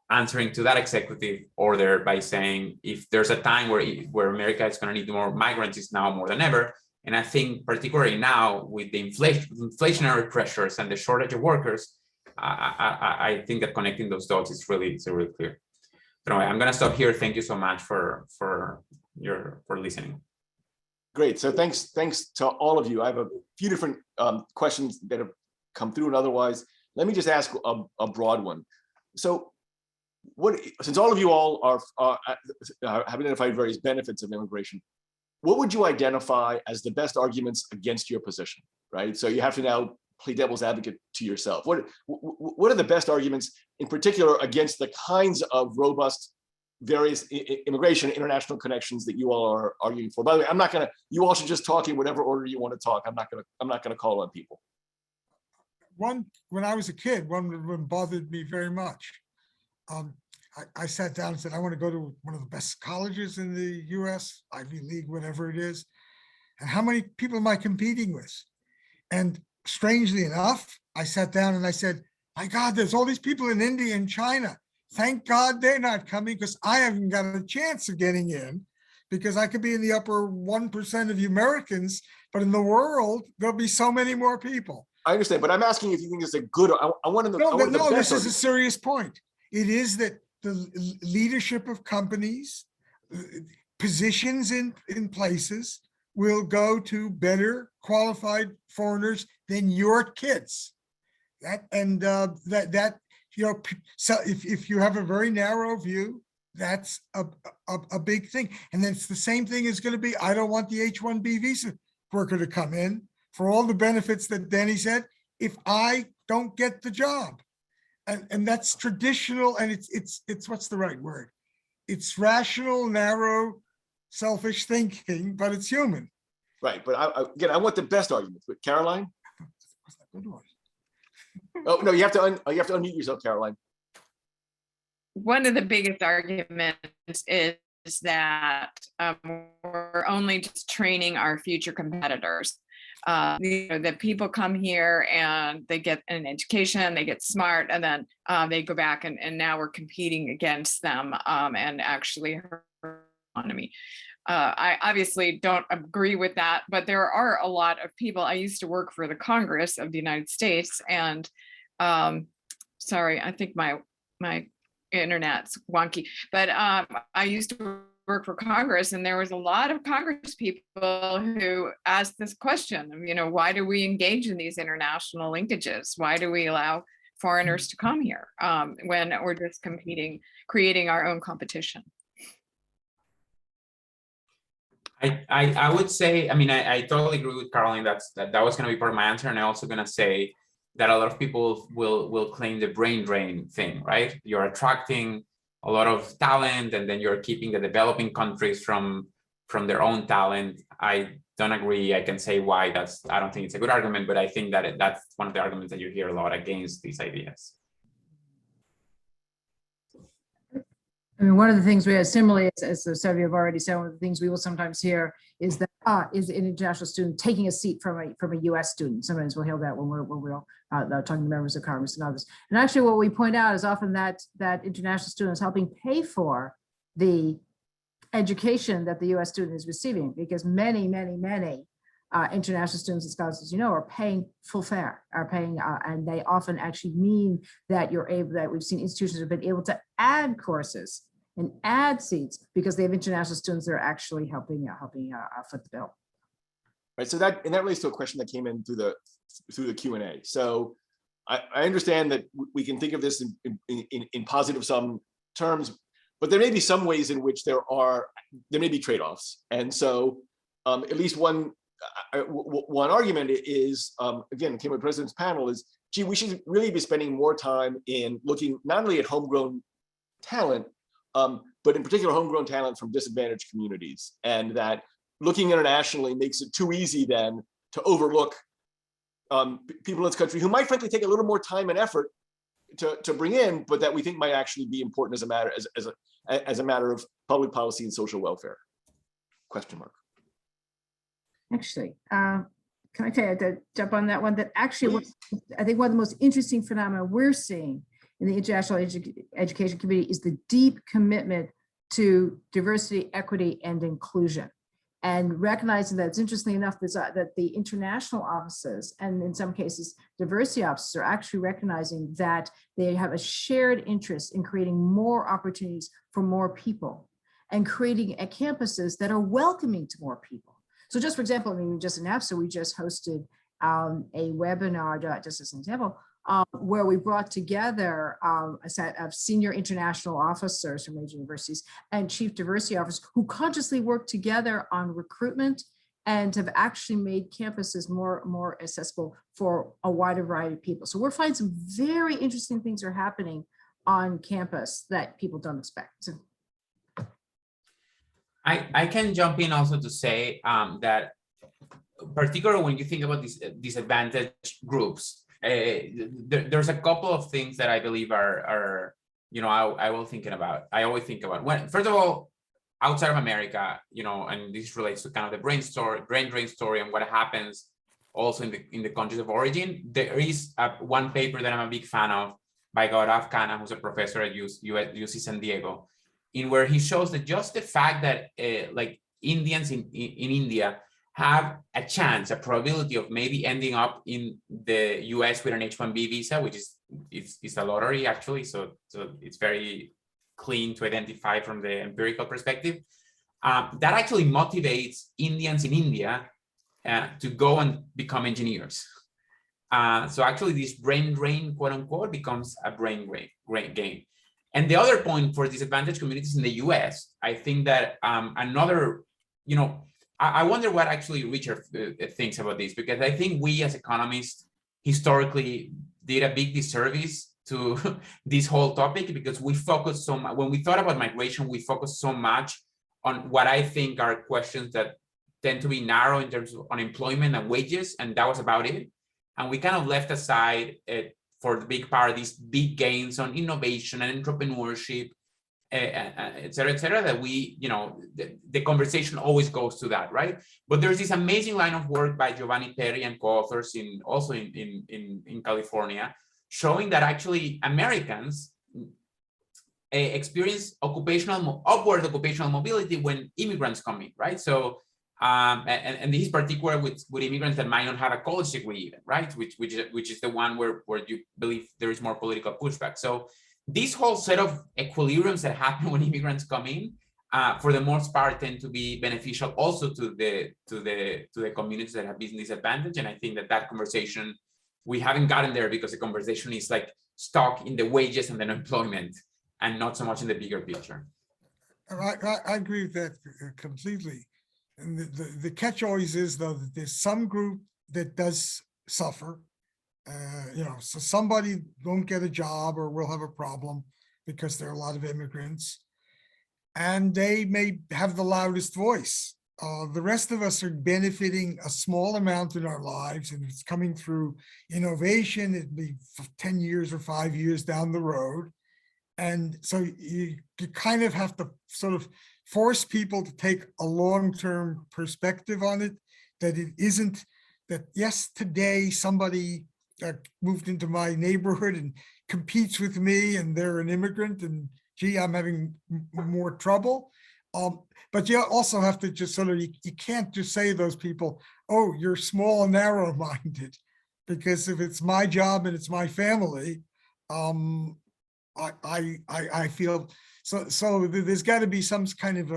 answering to that executive order by saying, if there's a time where America is going to need more migrants, it's now more than ever. And I think particularly now with the inflationary pressures and the shortage of workers, I think that connecting those dots is really clear. But anyway, I'm going to stop here. Thank you so much for listening. Great. So thanks to all of you. I have a few different questions that have come through and otherwise. Let me just ask a broad one. So since all of you have identified various benefits of immigration, what would you identify as the best arguments against your position, right? So you have to now play devil's advocate to yourself. What are the best arguments in particular against the kinds of robust various immigration international connections that you all are arguing for? By the way, you all should just talk in whatever order you want to talk. I'm not gonna call on people. When I was a kid, one of them bothered me very much. I sat down and said, I want to go to one of the best colleges in the US, Ivy League, whatever it is. And how many people am I competing with? And strangely enough, I sat down and I said, my God, there's all these people in India and China. Thank God they're not coming, because I haven't got a chance of getting in, because I could be in the upper 1% of Americans, but in the world, there'll be so many more people. I understand, but I'm asking if you think it's a good, I want to know. No, this is a serious point. It is that the leadership of companies, positions in places will go to better qualified foreigners than your kids. So if you have a very narrow view, that's a big thing. And then it's the same thing is going to be, I don't want the H-1B visa worker to come in for all the benefits that Dany said, if I don't get the job. And that's traditional, and it's what's the right word? It's rational, narrow, selfish thinking, but it's human. Right, but I want the best arguments. But Caroline? Oh no, you have to unmute yourself, Caroline. One of the biggest arguments is that we're only just training our future competitors. That people come here and they get an education, they get smart, and then they go back and now we're competing against them and actually hurt our economy. I obviously don't agree with that, but there are a lot of people. I used to work for the Congress of the United States, and sorry, I think my internet's wonky, but I used to work for Congress, and there was a lot of Congress people who asked this question, why do we engage in these international linkages? Why do we allow foreigners to come here when we're just creating our own competition? I would say, I totally agree with Caroline. That was going to be part of my answer, and I'm also going to say that a lot of people will claim the brain drain thing, right? You're attracting a lot of talent, and then you're keeping the developing countries from their own talent. I don't agree. I can say why I don't think it's a good argument, but I think that that's one of the arguments that you hear a lot against these ideas. One of the things we have similarly, as some of you have already said, one of the things we will sometimes hear is that is an international student taking a seat from a U.S. student. Sometimes we'll hear that when we're talking to members of Congress and others. And actually, what we point out is often that international students helping pay for the education that the US student is receiving, because many international students and scholars, as you know, are paying full fare, and they often actually mean that we've seen institutions have been able to add courses and add seats because they have international students that are actually helping foot the bill. Right, so that relates to a question that came in through the Q&A. So I understand that we can think of this in positive sum terms, but there may be some ways in which there may be trade-offs. And so at least one argument is, again, came with President's panel, is, gee, we should really be spending more time in looking not only at homegrown talent, but in particular homegrown talent from disadvantaged communities, and that looking internationally makes it too easy then to overlook people in this country who might frankly take a little more time and effort to bring in, but that we think might actually be important as a matter of public policy and social welfare. Question mark. Actually, can I tell you to jump on that one? That actually, I think one of the most interesting phenomena we're seeing in the international education community is the deep commitment to diversity, equity, and inclusion. And recognizing that, it's interesting enough that the international offices, and in some cases diversity offices, are actually recognizing that they have a shared interest in creating more opportunities for more people and creating campuses that are welcoming to more people. So just for example, I mean, just in NAFSA, we just hosted a webinar, just as an example, where we brought together a set of senior international officers from major universities and chief diversity officers who consciously work together on recruitment and have actually made campuses more accessible for a wider variety of people. So we're finding some very interesting things are happening on campus that people don't expect. So, I can jump in also to say that particularly when you think about these disadvantaged groups, there's a couple of things that I believe are I always think about. When, first of all, outside of America, and this relates to kind of the brain drain story and what happens also in the countries of origin. There is one paper that I'm a big fan of by Gaurav Khanna, who's a professor at UC San Diego, in where he shows that just the fact that like Indians in India have a chance, a probability of maybe ending up in the US with an H-1B visa, which is a lottery actually, so it's very clean to identify from the empirical perspective. That actually motivates Indians in India to go and become engineers. So actually this brain drain, quote unquote, becomes a brain gain. And the other point for disadvantaged communities in the US, I think that another, I wonder what actually Richard thinks about this, because I think we as economists historically did a big disservice to this whole topic, because we focused so much, when we thought about migration, we focused so much on what I think are questions that tend to be narrow in terms of unemployment and wages, and that was about it. And we kind of left aside for the big part, these big gains on innovation and entrepreneurship, et cetera, that we, the conversation always goes to that, right? But there's this amazing line of work by Giovanni Perri and co-authors also in California, showing that actually Americans experience upward occupational mobility when immigrants come in, right? So, and this is particular with immigrants that might not have a college degree even, right? Which is the one where you believe there is more political pushback. So this whole set of equilibriums that happen when immigrants come in, for the most part, tend to be beneficial also to the communities that have been disadvantaged. And I think that conversation, we haven't gotten there because the conversation is like stuck in the wages and the unemployment, and not so much in the bigger picture. I agree with that completely. And the catch always is, though, that there's some group that does suffer. So somebody won't get a job or will have a problem because there are a lot of immigrants, and they may have the loudest voice. The rest of us are benefiting a small amount in our lives, and it's coming through innovation. It'd be 10 years or 5 years down the road. And so you kind of have to sort of force people to take a long-term perspective on it, that it isn't that, yes, today somebody moved into my neighborhood and competes with me and they're an immigrant and gee, I'm having more trouble. But you also have to just sort of, you can't just say to those people, oh, you're small and narrow-minded, because if it's my job and it's my family, I feel, so there's got to be some kind of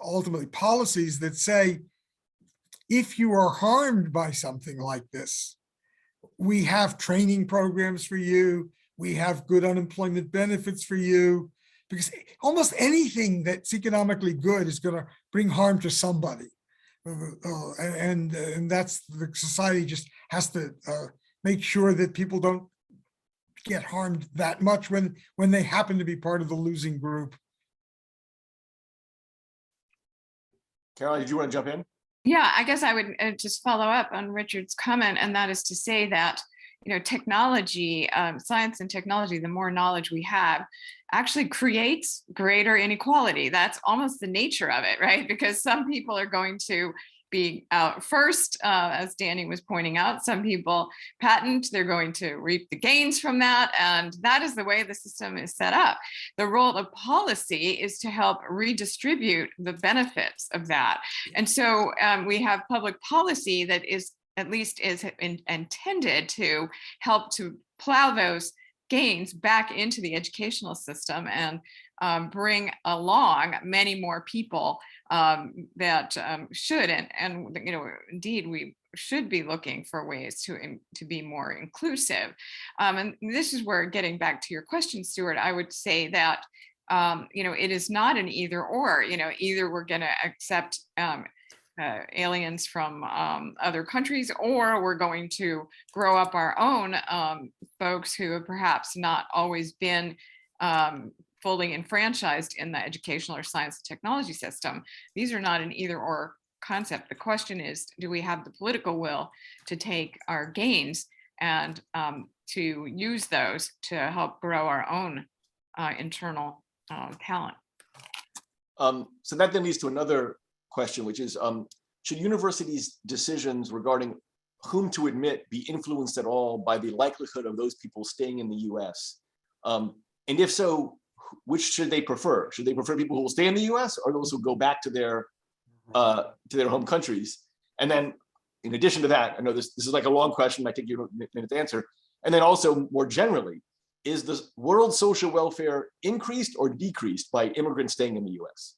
ultimately policies that say, if you are harmed by something like this, we have training programs for you, we have good unemployment benefits for you, because almost anything that's economically good is going to bring harm to somebody. And that's, the society just has to make sure that people don't get harmed that much when they happen to be part of the losing group. Caroline, did you want to jump in? Yeah, I guess I would just follow up on Richard's comment, and that is to say that, technology, science and technology, the more knowledge we have, actually creates greater inequality. That's almost the nature of it, right? Because some people are going to be out first, as Dany was pointing out. Some people patent, they're going to reap the gains from that. And that is the way the system is set up. The role of policy is to help redistribute the benefits of that. And so we have public policy that is, at least is intended to help to plow those gains back into the educational system and bring along many more people that should, and indeed we should be looking for ways to be more inclusive. And this is where, getting back to your question, Stuart, I would say that it is not an either or. Either we're going to accept aliens from other countries, or we're going to grow up our own folks who have perhaps not always been fully enfranchised in the educational or science and technology system. These are not an either or concept. The question is, do we have the political will to take our gains and to use those to help grow our own internal talent? So that then leads to another question, which is, should universities' decisions regarding whom to admit be influenced at all by the likelihood of those people staying in the US? And if so, which should they prefer? Should they prefer people who will stay in the US, or those who go back to their home countries? And then, in addition to that, I know this is like a long question, might take you a minute to answer. And then also, more generally, is the world social welfare increased or decreased by immigrants staying in the US?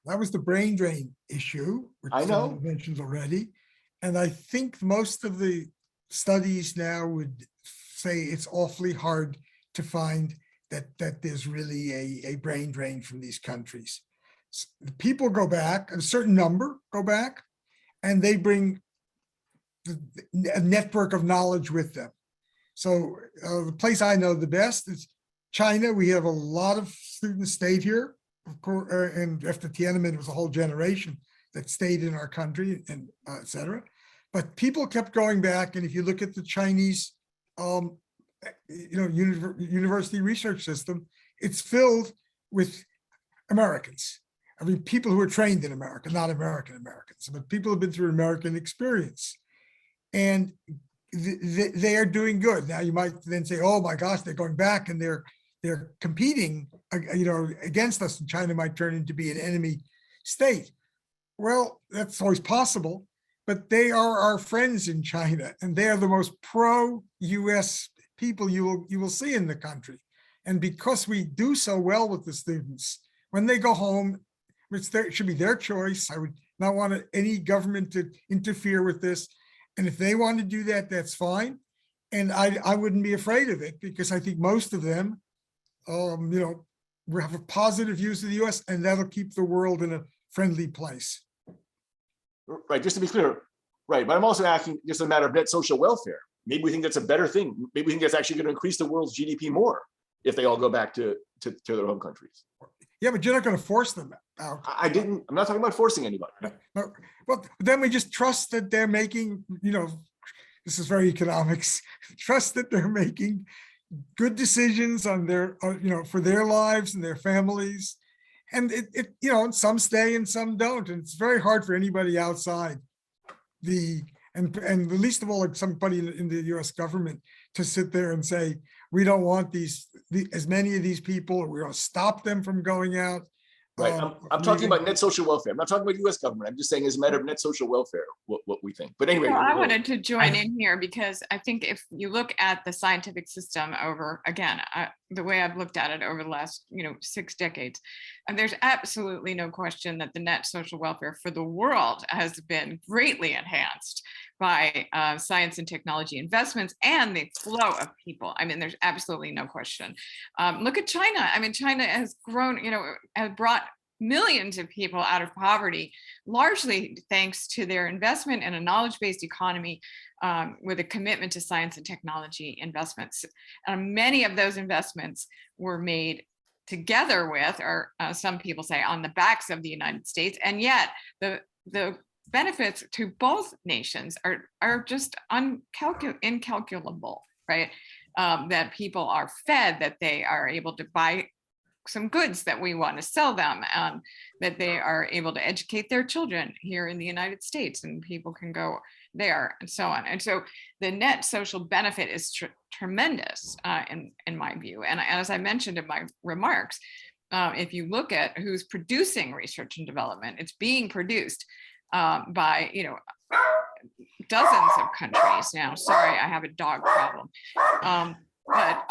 That was the brain drain issue, which I know. I mentioned already. And I think most of the studies now would say it's awfully hard to find that there's really a brain drain from these countries. People go back, a certain number go back, and they bring a network of knowledge with them. So the place I know the best is China. We have a lot of students stayed here. Of course, and after Tiananmen, it was a whole generation that stayed in our country, and et cetera. But people kept going back, and if you look at the Chinese, university research system, it's filled with Americans. I mean, people who are trained in America, not American Americans, but people who've been through American experience, and they are doing good. Now you might then say, "Oh my gosh, they're going back and they're competing, against us, and China might turn into be an enemy state." Well, that's always possible, but they are our friends in China, and they are the most pro-US people you will see in the country. And because we do so well with the students, when they go home, it should be their choice. I would not want any government to interfere with this. And if they want to do that, that's fine. And I wouldn't be afraid of it, because I think most of them, we have a positive views of the US, and that'll keep the world in a friendly place. Right, just to be clear, right, but I'm also asking just a matter of net social welfare. Maybe we think that's a better thing. Maybe we think that's actually going to increase the world's GDP more if they all go back to their home countries. Yeah, but you're not going to force them out. I'm not talking about forcing anybody. No, well, then we just trust that they're making, this is very economics, trust that they're making good decisions on their, for their lives and their families. And and some stay and some don't. And it's very hard for anybody outside and least of all, like somebody in the US government to sit there and say, we don't want these as many of these people, or we're going to stop them from going out. Right, I'm talking leaving. about net social welfare. I'm not talking about US government. I'm just saying as a matter of net social welfare, what we think. But anyway. Well, I wanted to join in here because I think if you look at the scientific system over, again, the way I've looked at it over the last, 6 decades, and there's absolutely no question that the net social welfare for the world has been greatly enhanced by science and technology investments and the flow of people. I mean, there's absolutely no question. Look at China. I mean, China has grown, has brought millions of people out of poverty, largely thanks to their investment in a knowledge-based economy with a commitment to science and technology investments. Many of those investments were made together with, or some people say on the backs of the United States, and yet the benefits to both nations are just incalculable, right? That people are fed, that they are able to buy some goods that we want to sell them, that they are able to educate their children here in the United States, and people can go there and so on. And so the net social benefit is tremendous in my view. And as I mentioned in my remarks, if you look at who's producing research and development, it's being produced by dozens of countries now. Sorry, I have a dog problem. But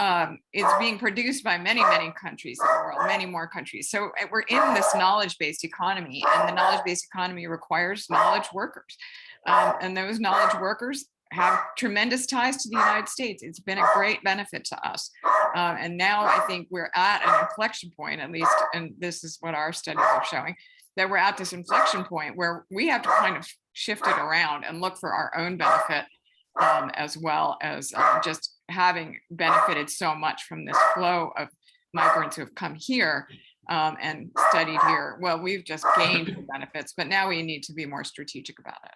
it's being produced by many, many countries in the world, many more countries. So we're in this knowledge-based economy, and the knowledge-based economy requires knowledge workers. And those knowledge workers have tremendous ties to the United States. It's been a great benefit to us. And now I think we're at an inflection point, at least, and this is what our studies are showing, that we're at this inflection point where we have to kind of shift it around and look for our own benefit, as well as just having benefited so much from this flow of migrants who have come here and studied here. Well, we've just gained benefits, but now we need to be more strategic about it.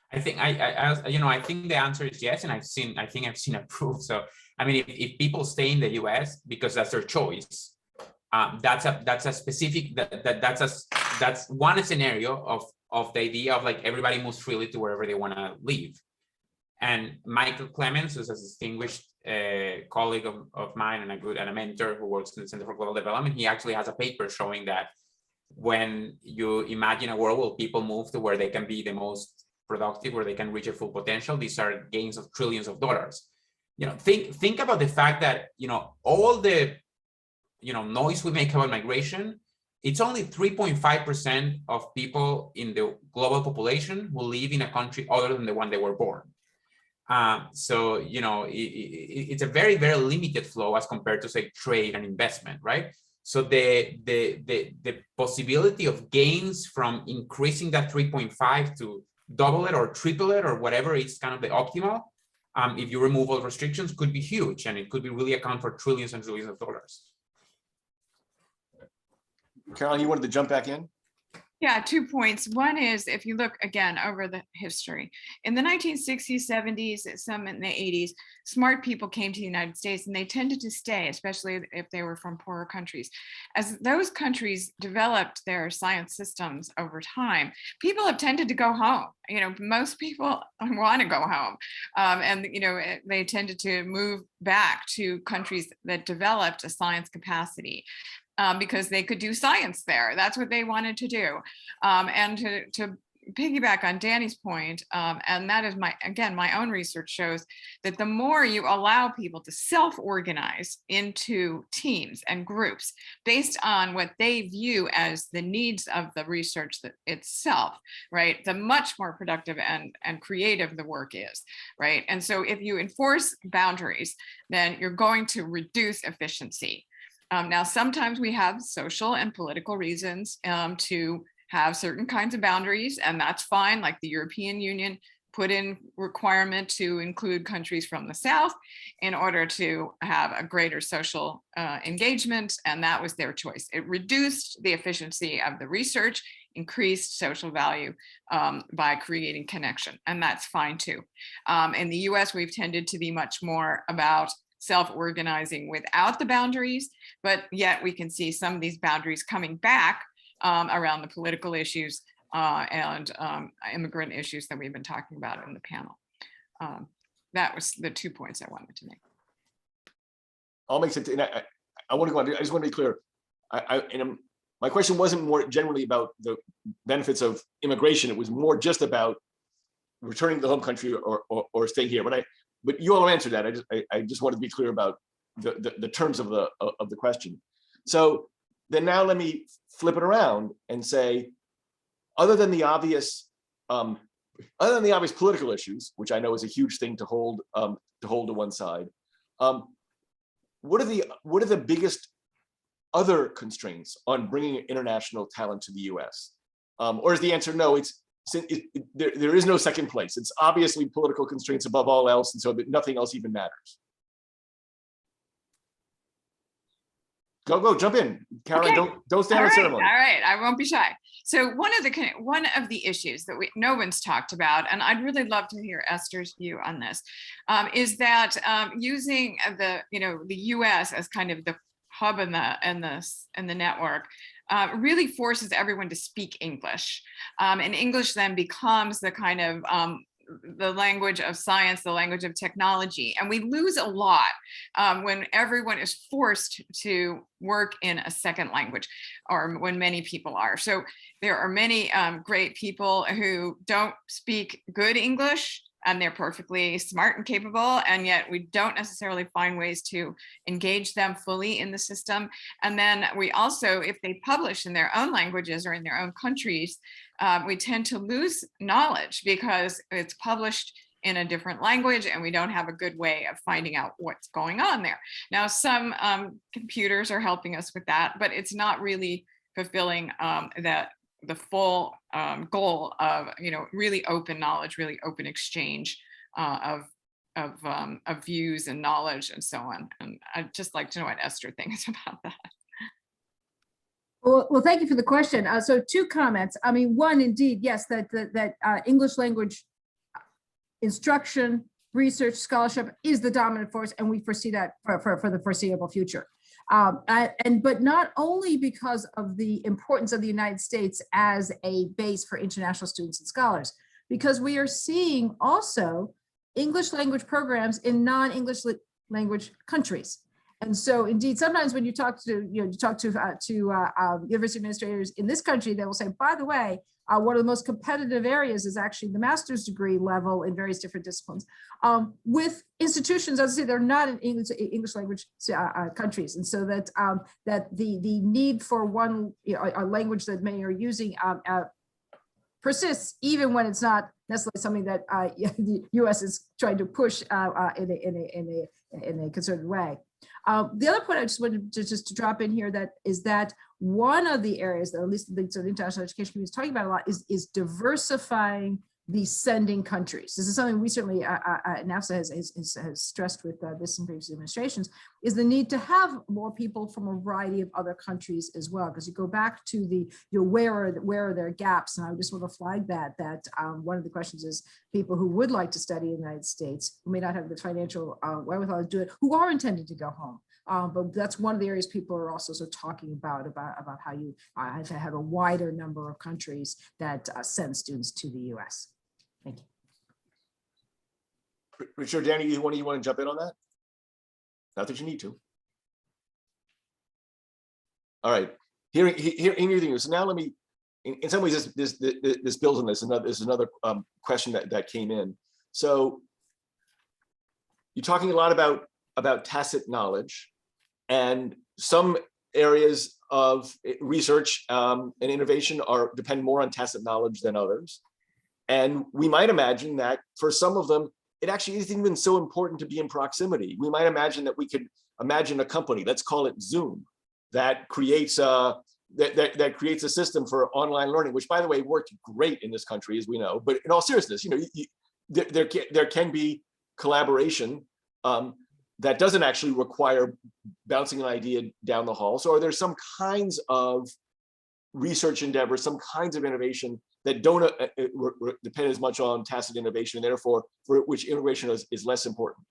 I think I think the answer is yes, and I think I've seen a proof. So I mean, if people stay in the U.S. because that's their choice, that's a specific that's one scenario of the idea of like everybody moves freely to wherever they want to live. And Michael Clemens, who's a distinguished colleague of mine and a mentor who works in the Center for Global Development, he actually has a paper showing that when you imagine a world where people move to where they can be the most productive, where they can reach their full potential, these are gains of trillions of dollars. Think about the fact that all the noise we make about migration, it's only 3.5% of people in the global population who live in a country other than the one they were born. So it's a very, very limited flow as compared to, say, trade and investment, right? So the possibility of gains from increasing that 3.5 to double it or triple it or whatever is kind of the optimal, if you remove all restrictions, could be huge, and it could be really account for trillions and trillions of dollars. Caroline, you wanted to jump back in? Yeah, 2 points. One is, if you look again over the history, in the 1960s, 70s, some in the 80s, smart people came to the United States, and they tended to stay, especially if they were from poorer countries. As those countries developed their science systems over time, people have tended to go home. Most people want to go home, and they tended to move back to countries that developed a science capacity. Because they could do science there. That's what they wanted to do. And to piggyback on Dany's point, and that is my own research shows that the more you allow people to self-organize into teams and groups based on what they view as the needs of the research itself, right, the much more productive and creative the work is, right? And so if you enforce boundaries, then you're going to reduce efficiency. Now, sometimes we have social and political reasons to have certain kinds of boundaries, and that's fine. Like the European Union put in requirement to include countries from the South in order to have a greater social engagement, and that was their choice. It reduced the efficiency of the research, increased social value by creating connection, and that's fine too. In the US, we've tended to be much more about self-organizing without the boundaries, but yet we can see some of these boundaries coming back around the political issues and immigrant issues that we've been talking about in the panel. That was the 2 points I wanted to make. I'll make sense. And I want to go on. I just want to be clear. My question wasn't more generally about the benefits of immigration. It was more just about returning to the home country or staying here. But you all answered that. I just wanted to be clear about the terms of the question. So then now let me flip it around and say, other than the obvious political issues, which I know is a huge thing to hold to one side, what are the biggest other constraints on bringing international talent to the U.S.? Or is the answer no? There is no second place. It's obviously political constraints above all else, and so that nothing else even matters. Go, jump in, Caroline. Okay. Don't stand on ceremony. All right, I won't be shy. So one of the issues that no one's talked about, and I'd really love to hear Esther's view on this, is that using the U.S. as kind of the hub in the network really forces everyone to speak English, and English then becomes the kind of the language of science, the language of technology. And we lose a lot when everyone is forced to work in a second language, or when many people are. So there are many great people who don't speak good English, and they're perfectly smart and capable, and yet we don't necessarily find ways to engage them fully in the system. And then we also, if they publish in their own languages or in their own countries, we tend to lose knowledge because it's published in a different language and we don't have a good way of finding out what's going on there. Now, some computers are helping us with that, but it's not really fulfilling the full goal of really open knowledge, really open exchange of views and knowledge and so on. And I'd just like to know what Esther thinks about that. Well, thank you for the question. So 2 comments. I mean, one, indeed, yes, that English language instruction, research, scholarship is the dominant force, and we foresee that for the foreseeable future. But not only because of the importance of the United States as a base for international students and scholars, because we are seeing also English language programs in non-English language countries. And so, indeed, sometimes when you talk to university administrators in this country, they will say, by the way, one of the most competitive areas is actually the master's degree level in various different disciplines with institutions, as I say, they're not in English language countries. And so that the need for one a language that many are using persists, even when it's not necessarily something that the U.S. is trying to push in a concerted way. The other point I just wanted to drop in here that one of the areas that at least the international education community is talking about a lot is diversifying the sending countries. This is something we certainly NAFSA has stressed with this in previous administrations, is the need to have more people from a variety of other countries as well. Because you go back to the where are there gaps, and I just want to flag that one of the questions is people who would like to study in the United States who may not have the financial wherewithal to do it, who are intended to go home. But that's one of the areas people are also talking about how you have a wider number of countries that send students to the U.S. Thank you. Richard, Dany, you want to jump in on that? Not that you need to. All right. Hearing your thing. So now let me. In some ways, this builds on this. There's another question that came in. So you're talking a lot about tacit knowledge, and some areas of research and innovation depend more on tacit knowledge than others. And we might imagine that for some of them, it actually isn't even so important to be in proximity. We might imagine that we could imagine a company, let's call it Zoom, that creates a system for online learning, which, by the way, worked great in this country, as we know. But in all seriousness, there can be collaboration that doesn't actually require bouncing an idea down the hall. So are there some kinds of research endeavors, some kinds of innovation that don't depend as much on tacit innovation, and therefore for which integration is less important?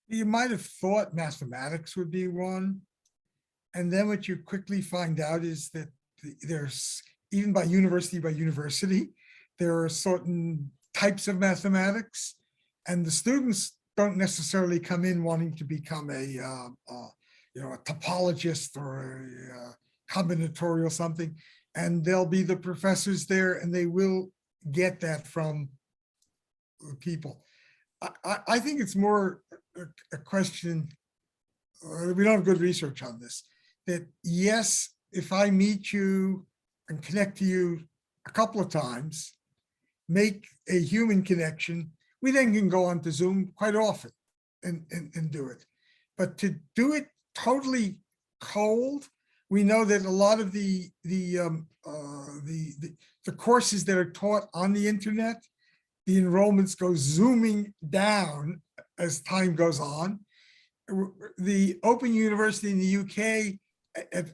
You might have thought mathematics would be one. And then what you quickly find out is that there's, even by university, there are certain types of mathematics, and the students don't necessarily come in wanting to become a topologist or a combinatorial something, and there'll be the professors there, and they will get that from the people. I think it's more a question, we don't have good research on this, that yes, if I meet you and connect to you a couple of times, make a human connection, we then can go on to Zoom quite often and do it. But to do it totally cold, we know that a lot of the courses that are taught on the internet, the enrollments go zooming down as time goes on. The Open University in the UK,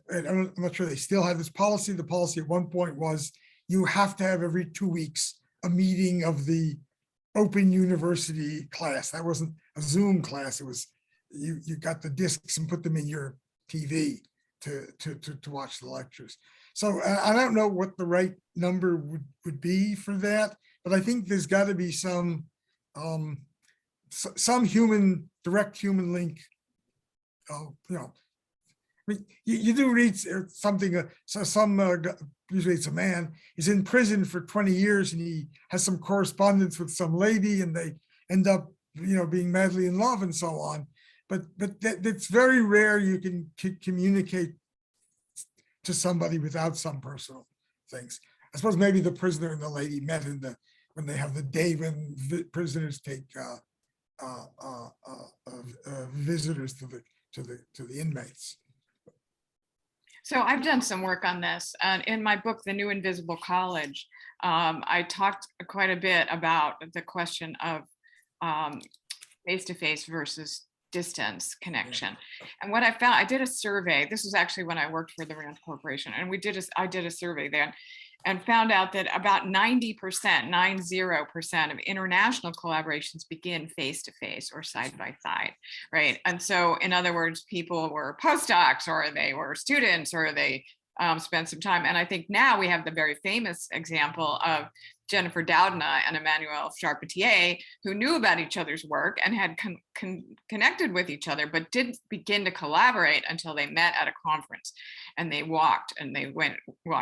I'm not sure they still have this policy. The policy at one point was you have to have every 2 weeks a meeting of the Open University class. That wasn't a Zoom class. It was you got the discs and put them in your TV to watch the lectures. So I don't know what the right number would be for that, but I think there's got to be some direct human link. You do read something, usually it's a man, is in prison for 20 years and he has some correspondence with some lady and they end up, being madly in love and so on. But it's very rare you can communicate to somebody without some personal things. I suppose maybe the prisoner and the lady met when they have the day when prisoners take visitors to the inmates. So I've done some work on this. In my book, The New Invisible College, I talked quite a bit about the question of face-to-face versus distance connection. And what I found, I did a survey. This was actually when I worked for the Rand Corporation, and I did a survey there and found out that about 90% of international collaborations begin face-to-face or side-by-side, right? And so in other words, people were postdocs or they were students or they spent some time. And I think now we have the very famous example of Jennifer Doudna and Emmanuel Charpentier, who knew about each other's work and had connected with each other, but didn't begin to collaborate until they met at a conference. And they walked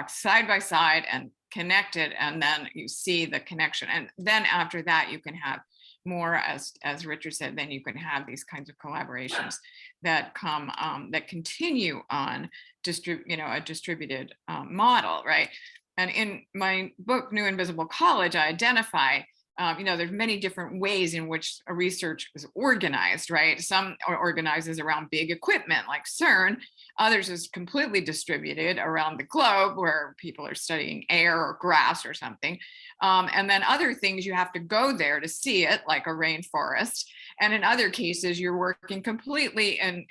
side by side and connected, and then you see the connection. And then after that, you can have more, as Richard said, then you can have these kinds of collaborations that come, that continue on a distributed model, right? And in my book, New Invisible College, I identify, there's many different ways in which a research is organized, right? Some are organized around big equipment like CERN. Others is completely distributed around the globe where people are studying air or grass or something. And then other things you have to go there to see it, like a rainforest. And in other cases, you're working completely in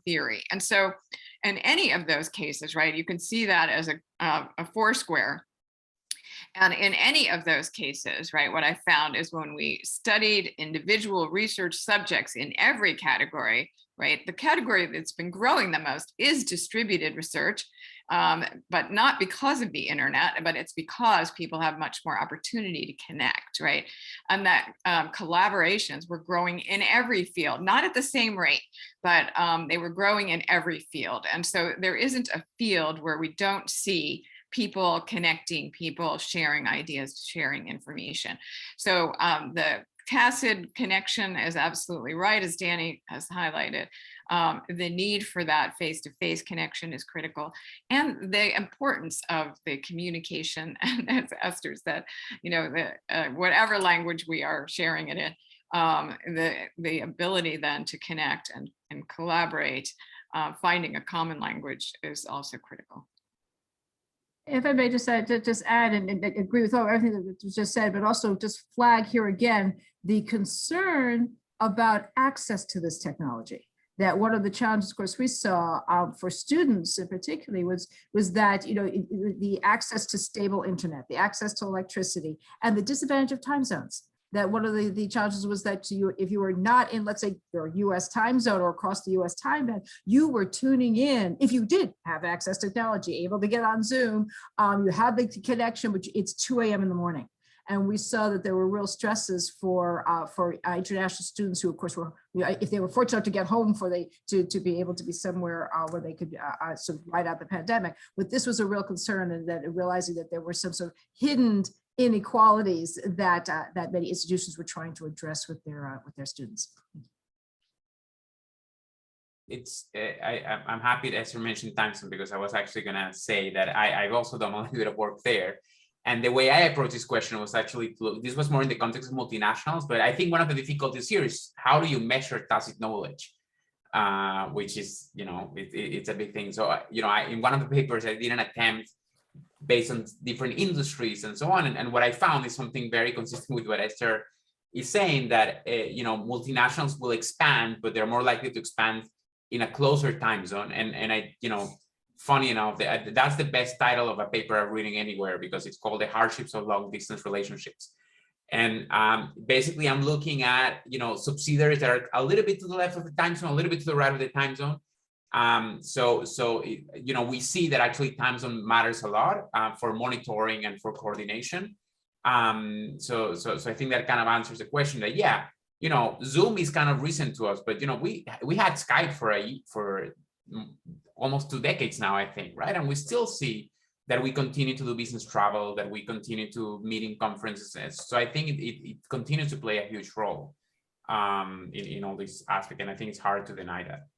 theory. And so in any of those cases, right, you can see that as a foursquare. And in any of those cases, right, what I found is when we studied individual research subjects in every category, right, the category that's been growing the most is distributed research, but not because of the internet, but it's because people have much more opportunity to connect, right? And that collaborations were growing in every field, not at the same rate, but they were growing in every field. And so there isn't a field where we don't see people connecting, people sharing ideas, sharing information. So the Tacit connection is absolutely right, as Dany has highlighted. The need for that face-to-face connection is critical, and the importance of the communication, and as Esther said, whatever language we are sharing it in, the ability then to connect and collaborate, finding a common language is also critical. If I may just add and agree with everything that was just said, but also just flag here again the concern about access to this technology. That one of the challenges, of course, we saw for students in particular was that the access to stable internet, the access to electricity, and the disadvantage of time zones. That one of the challenges was that if you were not in, let's say, your US time zone or across the US time band, you were tuning in, if you did have access to technology, able to get on Zoom, you had the connection, but it's 2 a.m. in the morning. And we saw that there were real stresses for international students who, of course, were, if they were fortunate enough to get home to be able to be somewhere where they could sort of ride out the pandemic. But this was a real concern, and that realizing that there were some sort of hidden inequalities that many institutions were trying to address with their students. I'm happy that Esther mentioned time zone, because I was actually going to say that I've also done a little bit of work there. And the way I approached this question was actually, this was more in the context of multinationals, but I think one of the difficulties here is how do you measure tacit knowledge, which is, it's a big thing. So, in one of the papers, I did an attempt based on different industries and so on. And what I found is something very consistent with what Esther is saying, that, multinationals will expand, but they're more likely to expand in a closer time zone. And I, funny enough, that's the best title of a paper I'm reading anywhere, because it's called The Hardships of Long Distance Relationships. And basically I'm looking at, subsidiaries that are a little bit to the left of the time zone, a little bit to the right of the time zone. We see that actually time zone matters a lot for monitoring and for coordination. So I think that kind of answers the question that, yeah, Zoom is kind of recent to us, but, we had Skype for almost 2 decades now, I think, right? And we still see that we continue to do business travel, that we continue to meet in conferences. So I think it continues to play a huge role in all these aspects. And I think it's hard to deny that.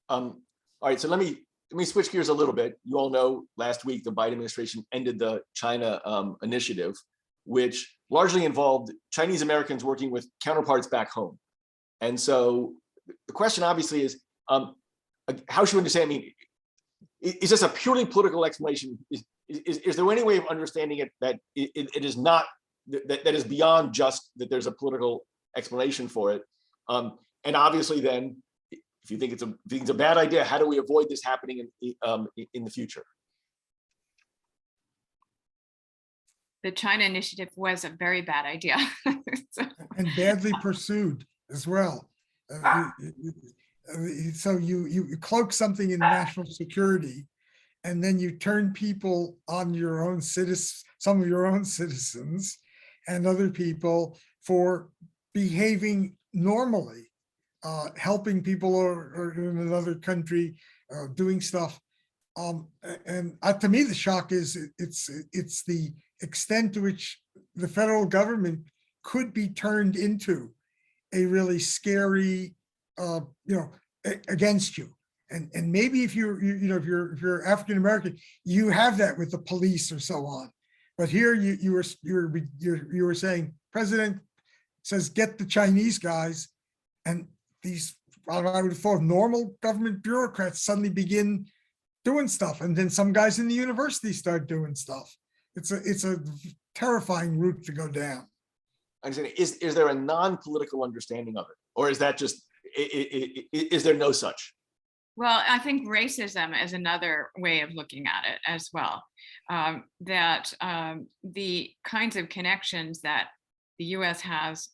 All right, so let me switch gears a little bit. You all know last week the Biden administration ended the China initiative, which largely involved Chinese Americans working with counterparts back home. And so the question obviously is, how should we understand? I mean, is this a purely political explanation? Is there any way of understanding it that it is not, that is beyond just that there's a political explanation for it? And obviously then, if you think it's a bad idea, how do we avoid this happening in the future? The China initiative was a very bad idea. And badly pursued as well. So you cloak something in national security, and then you turn people on your own citizens, some of your own citizens and other people, for behaving normally, helping people or in another country, doing stuff. And to me, the shock is it's the extent to which the federal government could be turned into a really scary, against you. And maybe if if you're African American, you have that with the police or so on. But here you were saying, President says get the Chinese guys, and these, I would have thought, normal government bureaucrats suddenly begin doing stuff, and then some guys in the university start doing stuff. It's a terrifying route to go down. I'm saying, is there a non-political understanding of it, or is that just, is there no such? Well, I think racism is another way of looking at it as well. That the kinds of connections that the U.S. has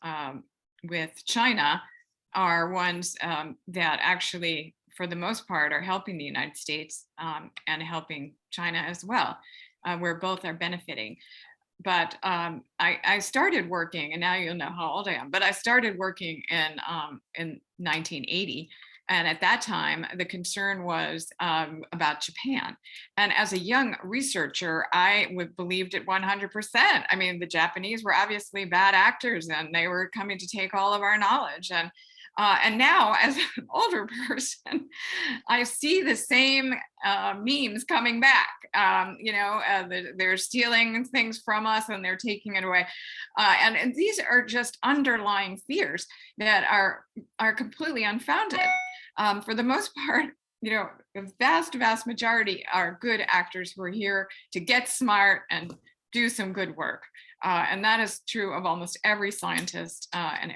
with China are ones that actually, for the most part, are helping the United States and helping China as well, where both are benefiting. But I started working, and now you'll know how old I am, but I started working in 1980. And at that time, the concern was about Japan. And as a young researcher, I believed it 100%. I mean, the Japanese were obviously bad actors, and they were coming to take all of our knowledge. And now, as an older person, I see the same memes coming back. They're stealing things from us, and they're taking it away. And these are just underlying fears that are completely unfounded. For the most part, the vast majority are good actors who are here to get smart and do some good work. And that is true of almost every scientist and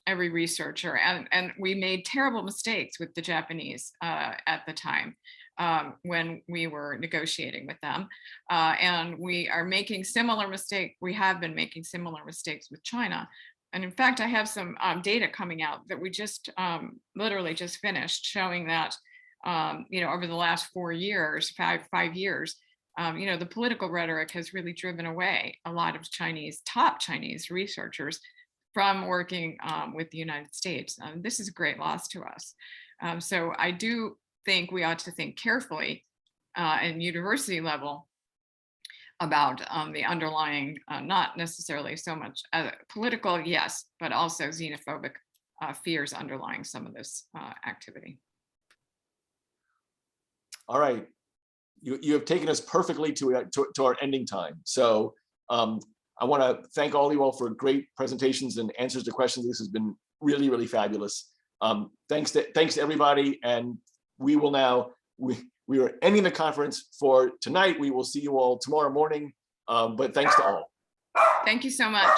every researcher. And we made terrible mistakes with the Japanese at the time when we were negotiating with them. And we are making similar mistakes. We have been making similar mistakes with China. And in fact, I have some data coming out that we just literally just finished, showing that, over the last 4 years, five years, The political rhetoric has really driven away a lot of top Chinese researchers from working with the United States. This is a great loss to us. So I do think we ought to think carefully at university level about the underlying, not necessarily so much political, yes, but also xenophobic fears underlying some of this activity. All right, you have taken us perfectly to our ending time. So I want to thank all you all for great presentations and answers to questions. This has been really, really fabulous. Thanks to everybody, and we will now we are ending the conference for tonight. We will see you all tomorrow morning. But thanks to all. Thank you so much.